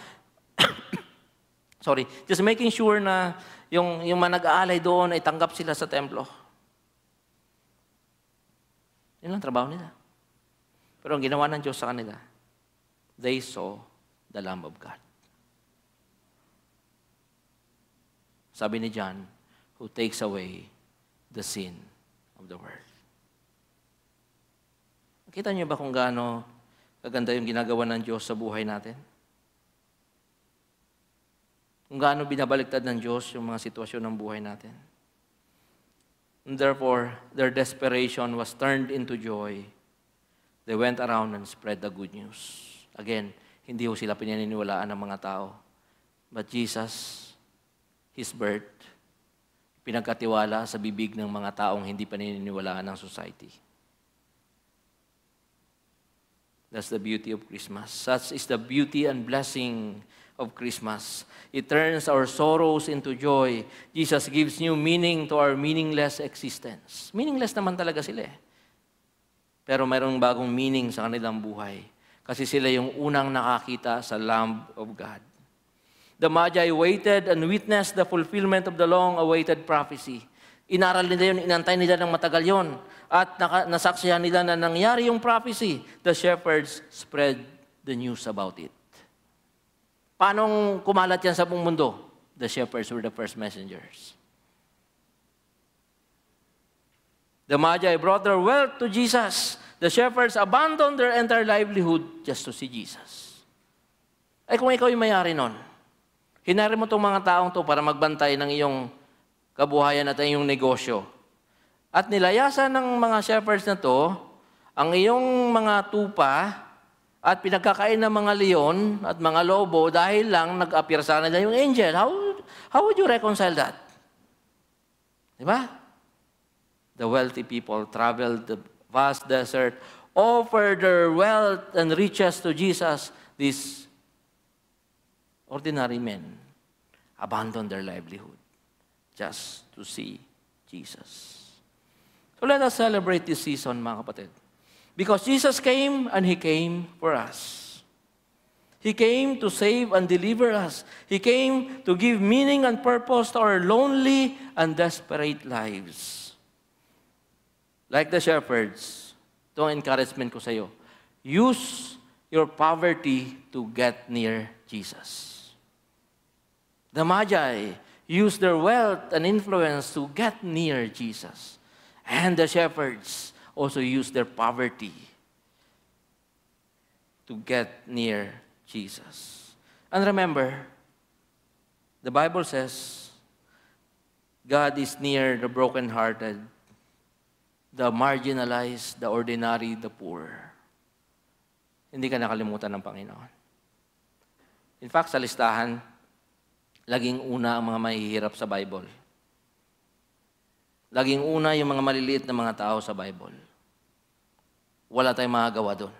Sorry. Just making sure na yung mga nag-aalay doon ay tanggap sila sa templo. Yun lang trabaho nila. Pero ang ginawa ng Diyos sa kanila, they saw the Lamb of God. Sabi ni John, who takes away the sin of the world. Kita niyo ba kung gaano kaganda yung ginagawa ng Diyos sa buhay natin? Kung gaano binabaliktad ng Diyos yung mga sitwasyon ng buhay natin. And therefore, their desperation was turned into joy. They went around and spread the good news. Again, hindi ho sila pinaniniwalaan ng mga tao. But Jesus, His birth, pinagkatiwala sa bibig ng mga taong hindi pinaniniwalaan ng society. That's the beauty of Christmas. Such is the beauty and blessing of Christmas. It turns our sorrows into joy. Jesus gives new meaning to our meaningless existence. Meaningless naman talaga sila eh. Pero mayroong bagong meaning sa kanilang buhay. Kasi sila yung unang nakakita sa Lamb of God. The Magi waited and witnessed the fulfillment of the long-awaited prophecy. Inaral nila yun, inantay nila ng matagal yun. At nasaksihan nila na nangyari yung prophecy. The shepherds spread the news about it. Paano kumalat yan sa buong mundo? The shepherds were the first messengers. The Magi brought their wealth to Jesus. The shepherds abandoned their entire livelihood just to see Jesus. Ay kung ikaw yung mayari nun, hinari mo itong mga taong to para magbantay ng iyong kabuhayan at iyong negosyo. At nilayasan ng mga shepherds na to ang iyong mga tupa at pinagkakain ng mga leon at mga lobo dahil lang nag-appear sa kanila yung angel. How would you reconcile that? Diba? The wealthy people traveled the vast desert, offered their wealth and riches to Jesus. These ordinary men abandoned their livelihood just to see Jesus. So let us celebrate this season, mga kapatid. Because Jesus came and He came for us. He came to save and deliver us. He came to give meaning and purpose to our lonely and desperate lives. Like the shepherds, ito ang encouragement ko sa iyo. Use your poverty to get near Jesus. The Magi used their wealth and influence to get near Jesus. And the shepherds also used their poverty to get near Jesus. And remember, the Bible says, God is near the brokenhearted, the marginalized, the ordinary, the poor. Hindi ka nakalimutan ng Panginoon. In fact, sa listahan, laging una ang mga mahihirap sa Bible. Laging una yung mga maliliit na mga tao sa Bible. Wala tayong magagawa doon.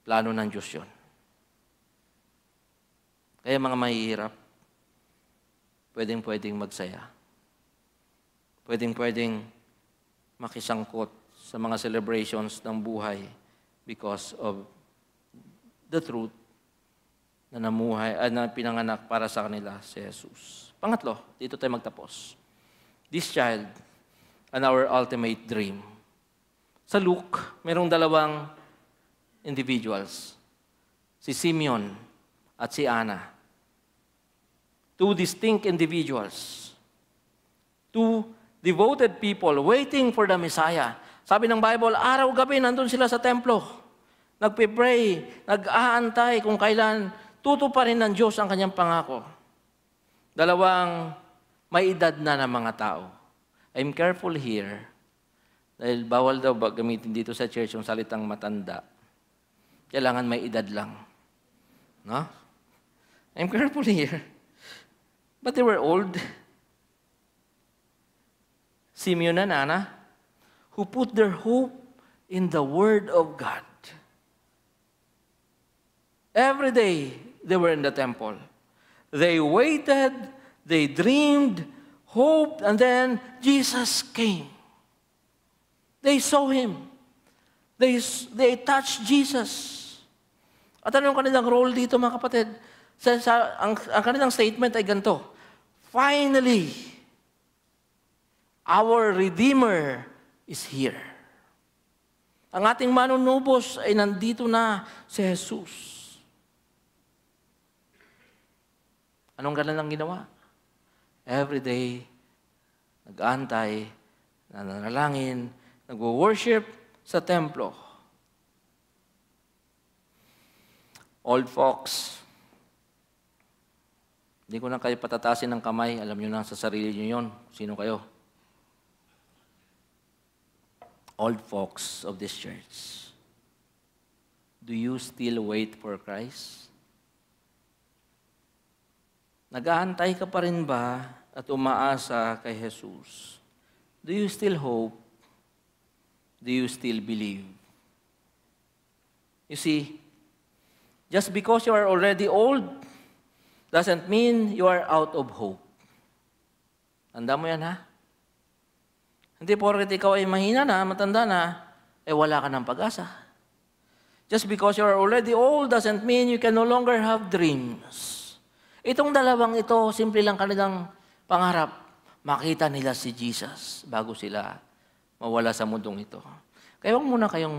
Plano ng Diyos yun. Kaya mga mahihirap, pwedeng magsaya. Pwedeng makisangkot sa mga celebrations ng buhay because of the truth na namuhay, na pinanganak para sa kanila si Jesus. Pangatlo, dito tayo magtapos. This child and our ultimate dream. Sa Luke, mayroong dalawang individuals. Si Simeon at si Anna. Two distinct individuals. Two devoted people waiting for the Messiah. Sabi ng Bible, araw-gabi nandun sila sa templo. Nagpe-pray, nag-aantay kung kailan tutuparin ng Diyos ang kanyang pangako. Dalawang may edad na ng mga tao. I'm careful here dahil bawal daw gamitin dito sa church yung salitang matanda. Kailangan may edad lang. No? I'm careful here. But they were old. Simeon and Anna, who put their hope in the Word of God. Every day, they were in the temple. They waited, they dreamed, hoped, and then Jesus came. They saw Him. They touched Jesus. At ano yung kanilang role dito, mga kapatid? Ang kanilang statement ay ganito, finally, our Redeemer is here. Ang ating manunubos ay nandito na si Jesus. Anong kanilang ginawa? Every day, nag-aantay, nananalangin, nag-worship sa templo. Old folks, hindi ko na kayo patatasin ng kamay. Alam nyo na sa sarili nyo yun. Sino kayo? Old folks of this church. Do you still wait for Christ? Nag-aantay ka pa rin ba at umaasa kay Jesus? Do you still hope? Do you still believe? You see, just because you are already old doesn't mean you are out of hope. Tanda mo yan, ha? Hindi porket ikaw ay mahina na, matanda na, wala ka ng pag-asa. Just because you are already old doesn't mean you can no longer have dreams. Itong dalawang ito, simple lang kanilang pangarap. Makita nila si Jesus bago sila mawala sa mundong ito. Kaya huwag muna kayong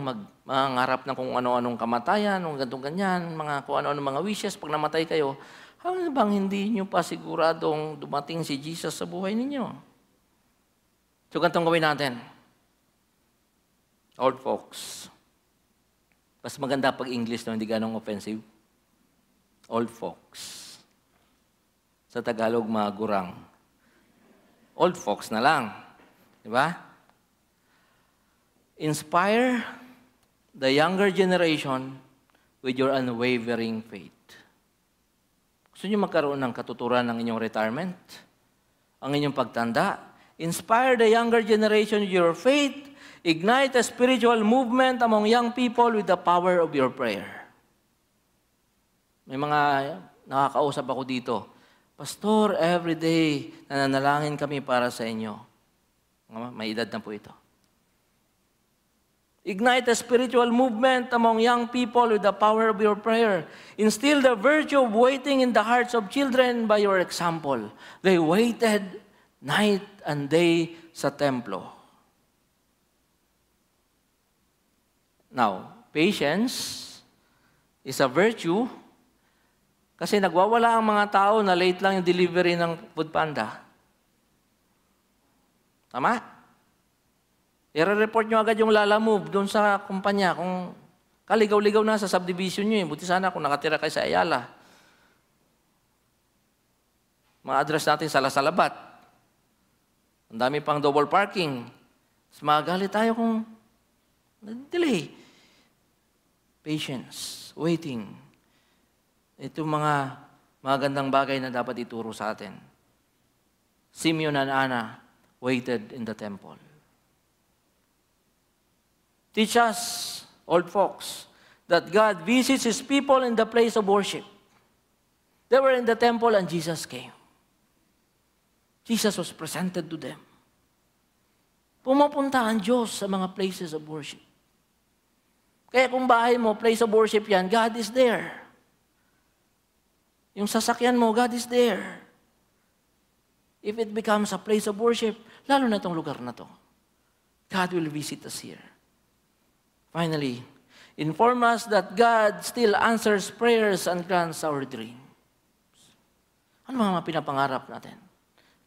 mangarap ng kung ano-anong kamatayan, kung ganyan, kung ano-anong mga wishes. Pag namatay kayo, hanggang bang hindi nyo pa siguradong dumating si Jesus sa buhay ninyo? So, ganitong gawin natin. Old folks. Mas maganda pag English, no? Hindi ganong offensive. Old folks. Sa Tagalog, mga gurang. Old folks na lang. Di ba? Inspire the younger generation with your unwavering faith. Gusto niyo magkaroon ng katuturan ng inyong retirement? Ang inyong pagtanda? Inspire the younger generation with your faith. Ignite a spiritual movement among young people with the power of your prayer. May mga nakakausap ako dito. Pastor, every day, nananalangin kami para sa inyo. May edad na po ito. Ignite a spiritual movement among young people with the power of your prayer. Instill the virtue of waiting in the hearts of children by your example. They waited night and day sa templo. Now, patience is a virtue kasi nagwawala ang mga tao na late lang yung delivery ng Food Panda. Tama? I-report nyo agad yung Lala Move doon sa kumpanya kung kaligaw-ligaw na sa subdivision nyo. Buti sana kung nakatira kayo sa Ayala. Ma-address natin sa Lasalabat. Ang dami pang double parking. Mas magalit tayo kung delay. Patience, waiting. Ito mga magandang bagay na dapat ituro sa atin. Simeon and Anna waited in the temple. Teach us, old folks, that God visits His people in the place of worship. They were in the temple and Jesus came. Jesus was presented to them. Pumupunta ang Diyos sa mga places of worship. Kaya kung bahay mo, place of worship yan, God is there. Yung sasakyan mo, God is there. If it becomes a place of worship, lalo na itong lugar na to, God will visit us here. Finally, inform us that God still answers prayers and grants our dreams. Ano mga pinapangarap natin?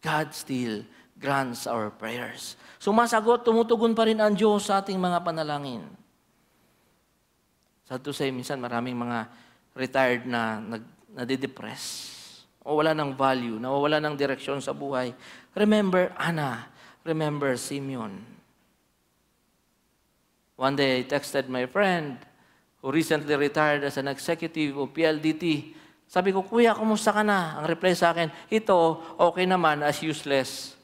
God still grants our prayers. Sumasagot, tumutugon pa rin ang Diyos sa ating mga panalangin. Sad to say, minsan maraming mga retired na nadidepress o wala ng value, nawawala ng direksyon sa buhay. Remember Anna. Remember Simeon. One day, I texted my friend who recently retired as an executive of PLDT. Sabi ko, Kuya, kumusta ka na? Ang reply sa akin, ito, okay naman, as useless.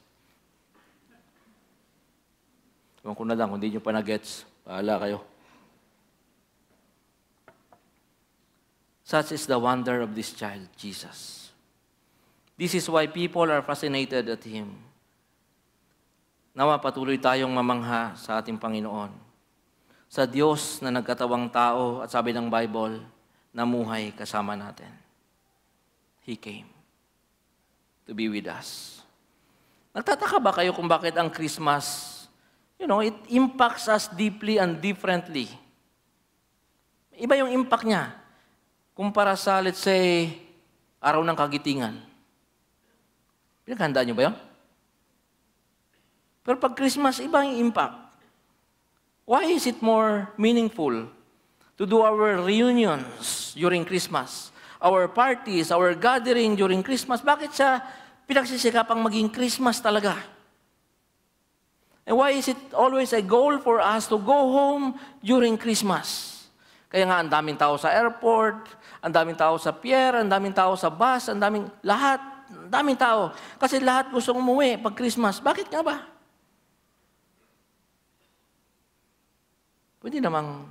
Ewan ko na lang, kung hindi nyo pa na-gets, bahala kayo. Such is the wonder of this child, Jesus. This is why people are fascinated at Him. Nawa patuloy tayong mamangha sa ating Panginoon. sa Diyos na nagkatawang tao at sabi ng Bible, namuhay kasama natin. He came to be with us. Nagtataka ba kayo kung bakit ang Christmas, it impacts us deeply and differently. Iba yung impact niya kumpara sa, let's say, araw ng kagitingan. Pinaghandaan niyo ba yun? Pero pag Christmas, iba yung impact. Why is it more meaningful to do our reunions during Christmas? Our parties, our gathering during Christmas. Bakit siya pinagsisikapang maging Christmas talaga? And why is it always a goal for us to go home during Christmas? Kaya nga, ang daming tao sa airport, ang daming tao sa pier, ang daming tao sa bus, ang daming tao. Kasi lahat gustong umuwi pag Christmas. Bakit nga ba? Pwede namang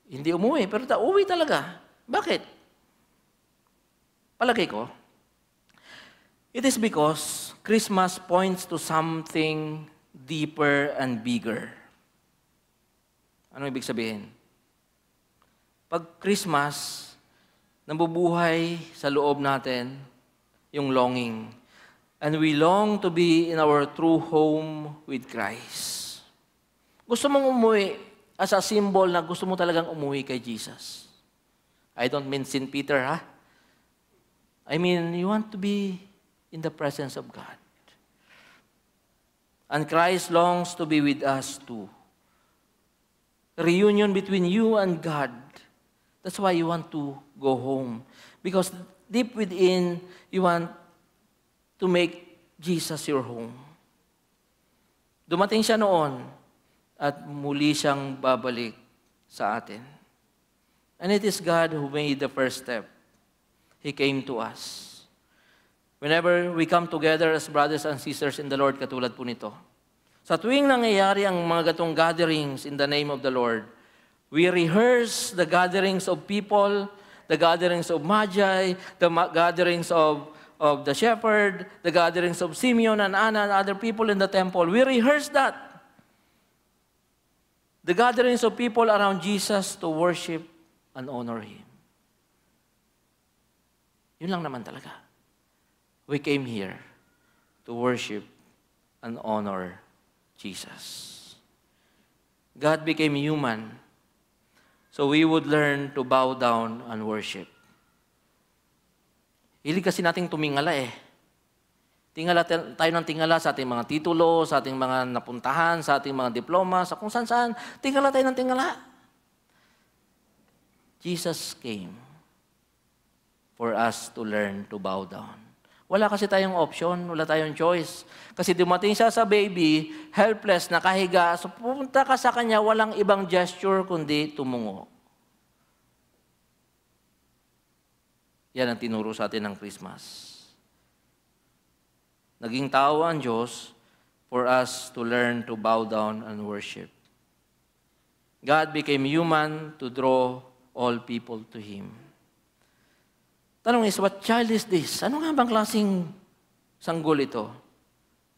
hindi umuwi, pero uwi talaga. Bakit? Palagay ko, it is because Christmas points to something deeper and bigger. Ano ibig sabihin? Pag Christmas, nabubuhay sa loob natin yung longing. And we long to be in our true home with Christ. Gusto mong umuwi as a symbol na gusto mo talagang umuwi kay Jesus. I don't mean St. Peter, ha? I mean, you want to be in the presence of God. And Christ longs to be with us too. Reunion between you and God. That's why you want to go home. Because deep within, you want to make Jesus your home. Dumating siya noon at muli siyang babalik sa atin. And it is God who made the first step. He came to us. Whenever we come together as brothers and sisters in the Lord, katulad po nito, sa tuwing nangyayari ang mga gatong gatherings in the name of the Lord, we rehearse the gatherings of people, the gatherings of Magi, the gatherings of the shepherd, the gatherings of Simeon and Anna and other people in the temple. We rehearse that. The gatherings of people around Jesus to worship and honor Him. Yun lang naman talaga. We came here to worship and honor Jesus. God became human so we would learn to bow down and worship. Hilig kasi nating tumingala eh. Tingala tayo ng tingala sa ating mga titulo, sa ating mga napuntahan, sa ating mga diploma, sa kung saan-saan. Tingala tayo ng tingala. Jesus came for us to learn to bow down. Wala kasi tayong option, wala tayong choice. Kasi dumating siya sa baby, helpless, nakahiga. So pupunta ka sa kanya, walang ibang gesture kundi tumungo. Yan ang tinuro sa atin ng Christmas. Naging tao ang Diyos for us to learn to bow down and worship. God became human to draw all people to Him. Tanong is, what child is this? Ano nga bang klaseng sanggol ito?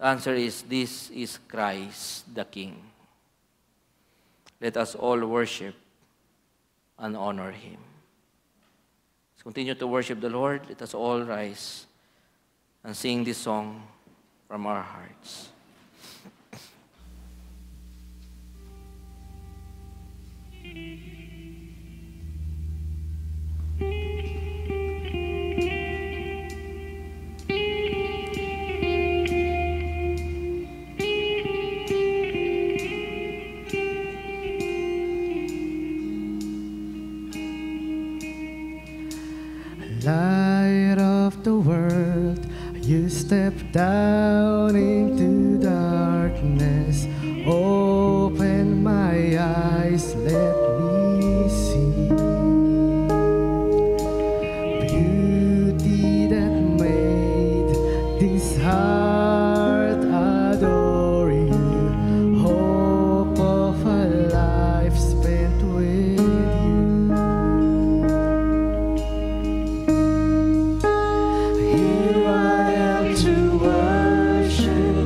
The answer is, this is Christ the King. Let us all worship and honor Him. Let's continue to worship the Lord. Let us all rise and sing this song from our hearts. Light of the world, you step down into darkness. Open my eyes, let me see beauty that made this heart adore you. Hope of a life spent with you. Here I am to worship,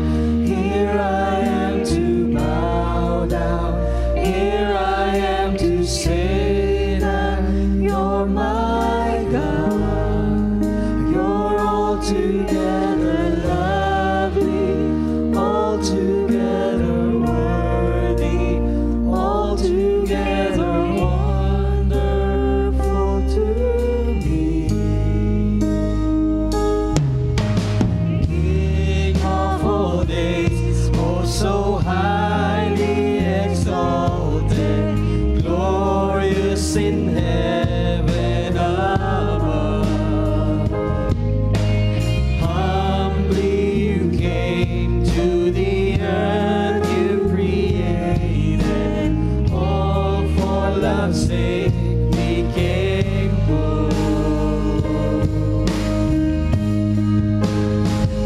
to the earth you created, all for love's sake became poor.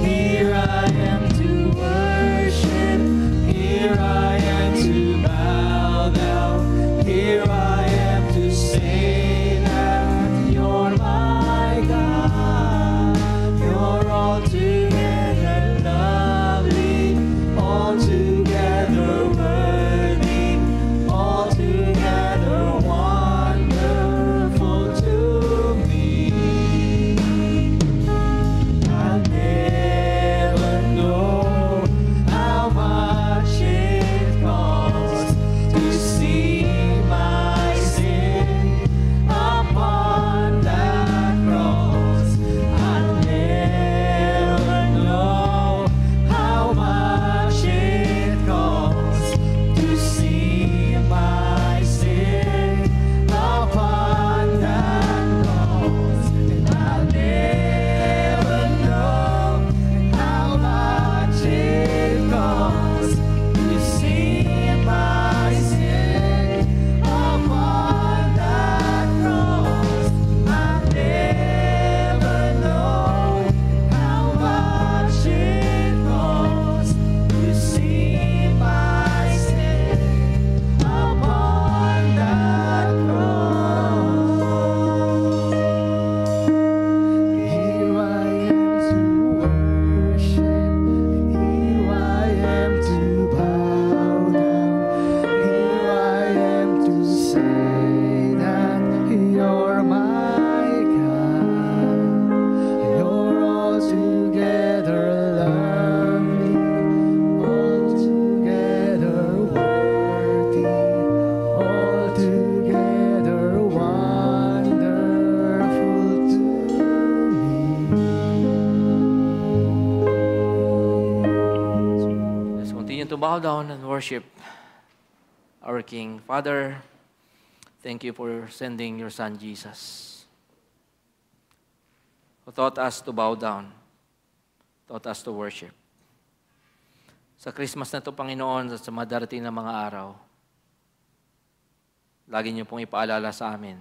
Here I am to worship, here I am to bow down, here I am to say that you're my God. You're altogether lovely, altogether worthy, altogether wonderful to me. I'll never know how much it costs to see my sin upon that cross. I'll never know how much it costs to see my sin upon that cross. And I'll never know how much it costs to see my sin upon that cross. I'll never know how much it costs to see my sin upon that cross. Here I am to worship, here I am to bow down, here I am to say that you're my God. You're altogether lovely, altogether worthy, altogether wonderful to me. Let's continue to bow down and worship our King. Father, thank you for sending your Son Jesus, who taught us to bow down, taught us to worship. Sa Christmas na ito, Panginoon, sa mga darating na mga araw, lagi niyo pong ipaalala sa amin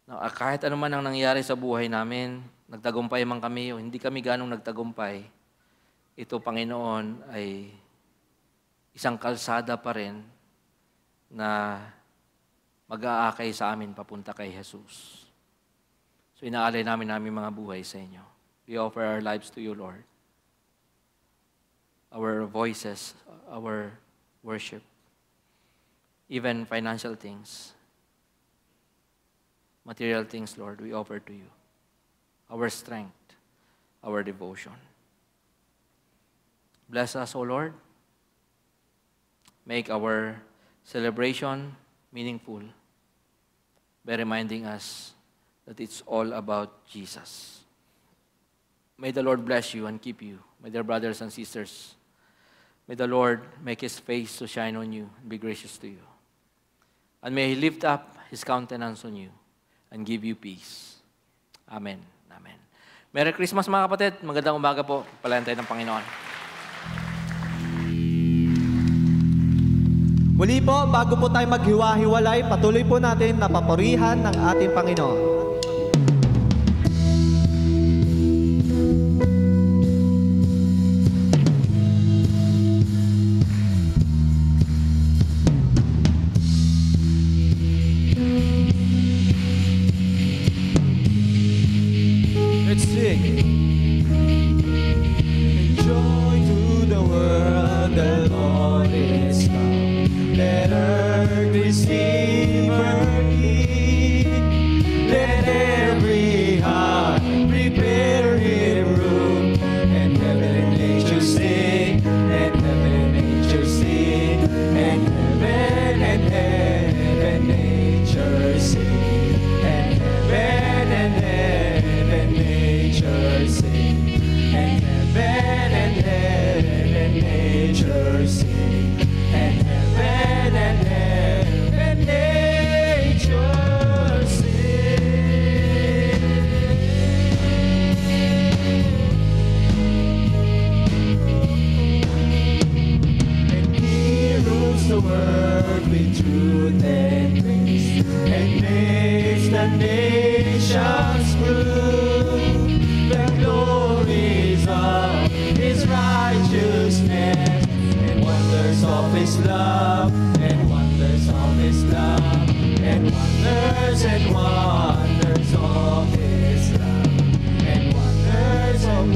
na kahit ano man ang nangyari sa buhay namin, nagtagumpay man kami o hindi kami ganong nagtagumpay, ito, Panginoon, ay isang kalsada pa rin na mag-aakay sa amin papunta kay Jesus. So inaalay namin mga buhay sa inyo. We offer our lives to you, Lord. Our voices, our worship, even financial things, material things, Lord, we offer to you. Our strength, our devotion. Bless us, O Lord. Make our celebration meaningful by reminding us that it's all about Jesus. May the Lord bless you and keep you, my dear brothers and sisters. May the Lord make His face to shine on you and be gracious to you. And may He lift up His countenance on you and give you peace. Amen. Amen. Merry Christmas mga kapatid. Magandang umaga po. Palayan tayo ng Panginoon. Muli po, bago po tayo maghiwa-hiwalay, patuloy po natin na papurihan ng ating Panginoon. Let's sing. And joy to the world, the Lord is come. Let earth receive her King. Let His love, and wonders of His love, and wonders of His love, and wonders of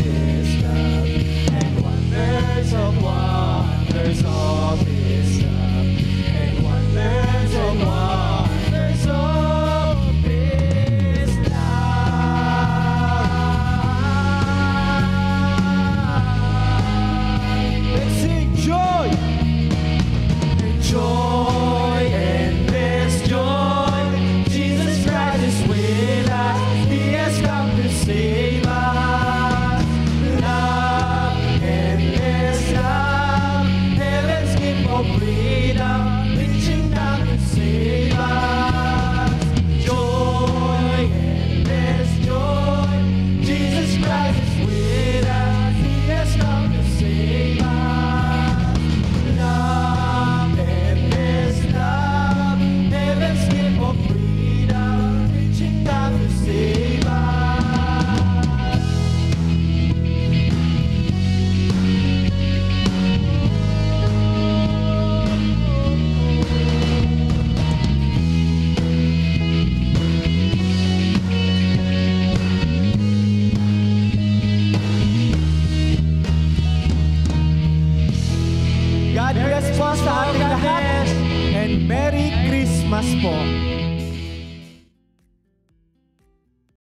His love, and wonders of His love, and wonders of His love. Let's sing joy! Joy, endless joy. Jesus Christ is with us. He has come to save us. Love, endless love. Heaven's gift of freedom, reaching down to save us. Joy, endless joy. Jesus Christ is with us. He has come to save us. Love, endless love, heaven's gift of freedom, reaching down to save us. God bless po sa ating lahat and Merry Christmas po.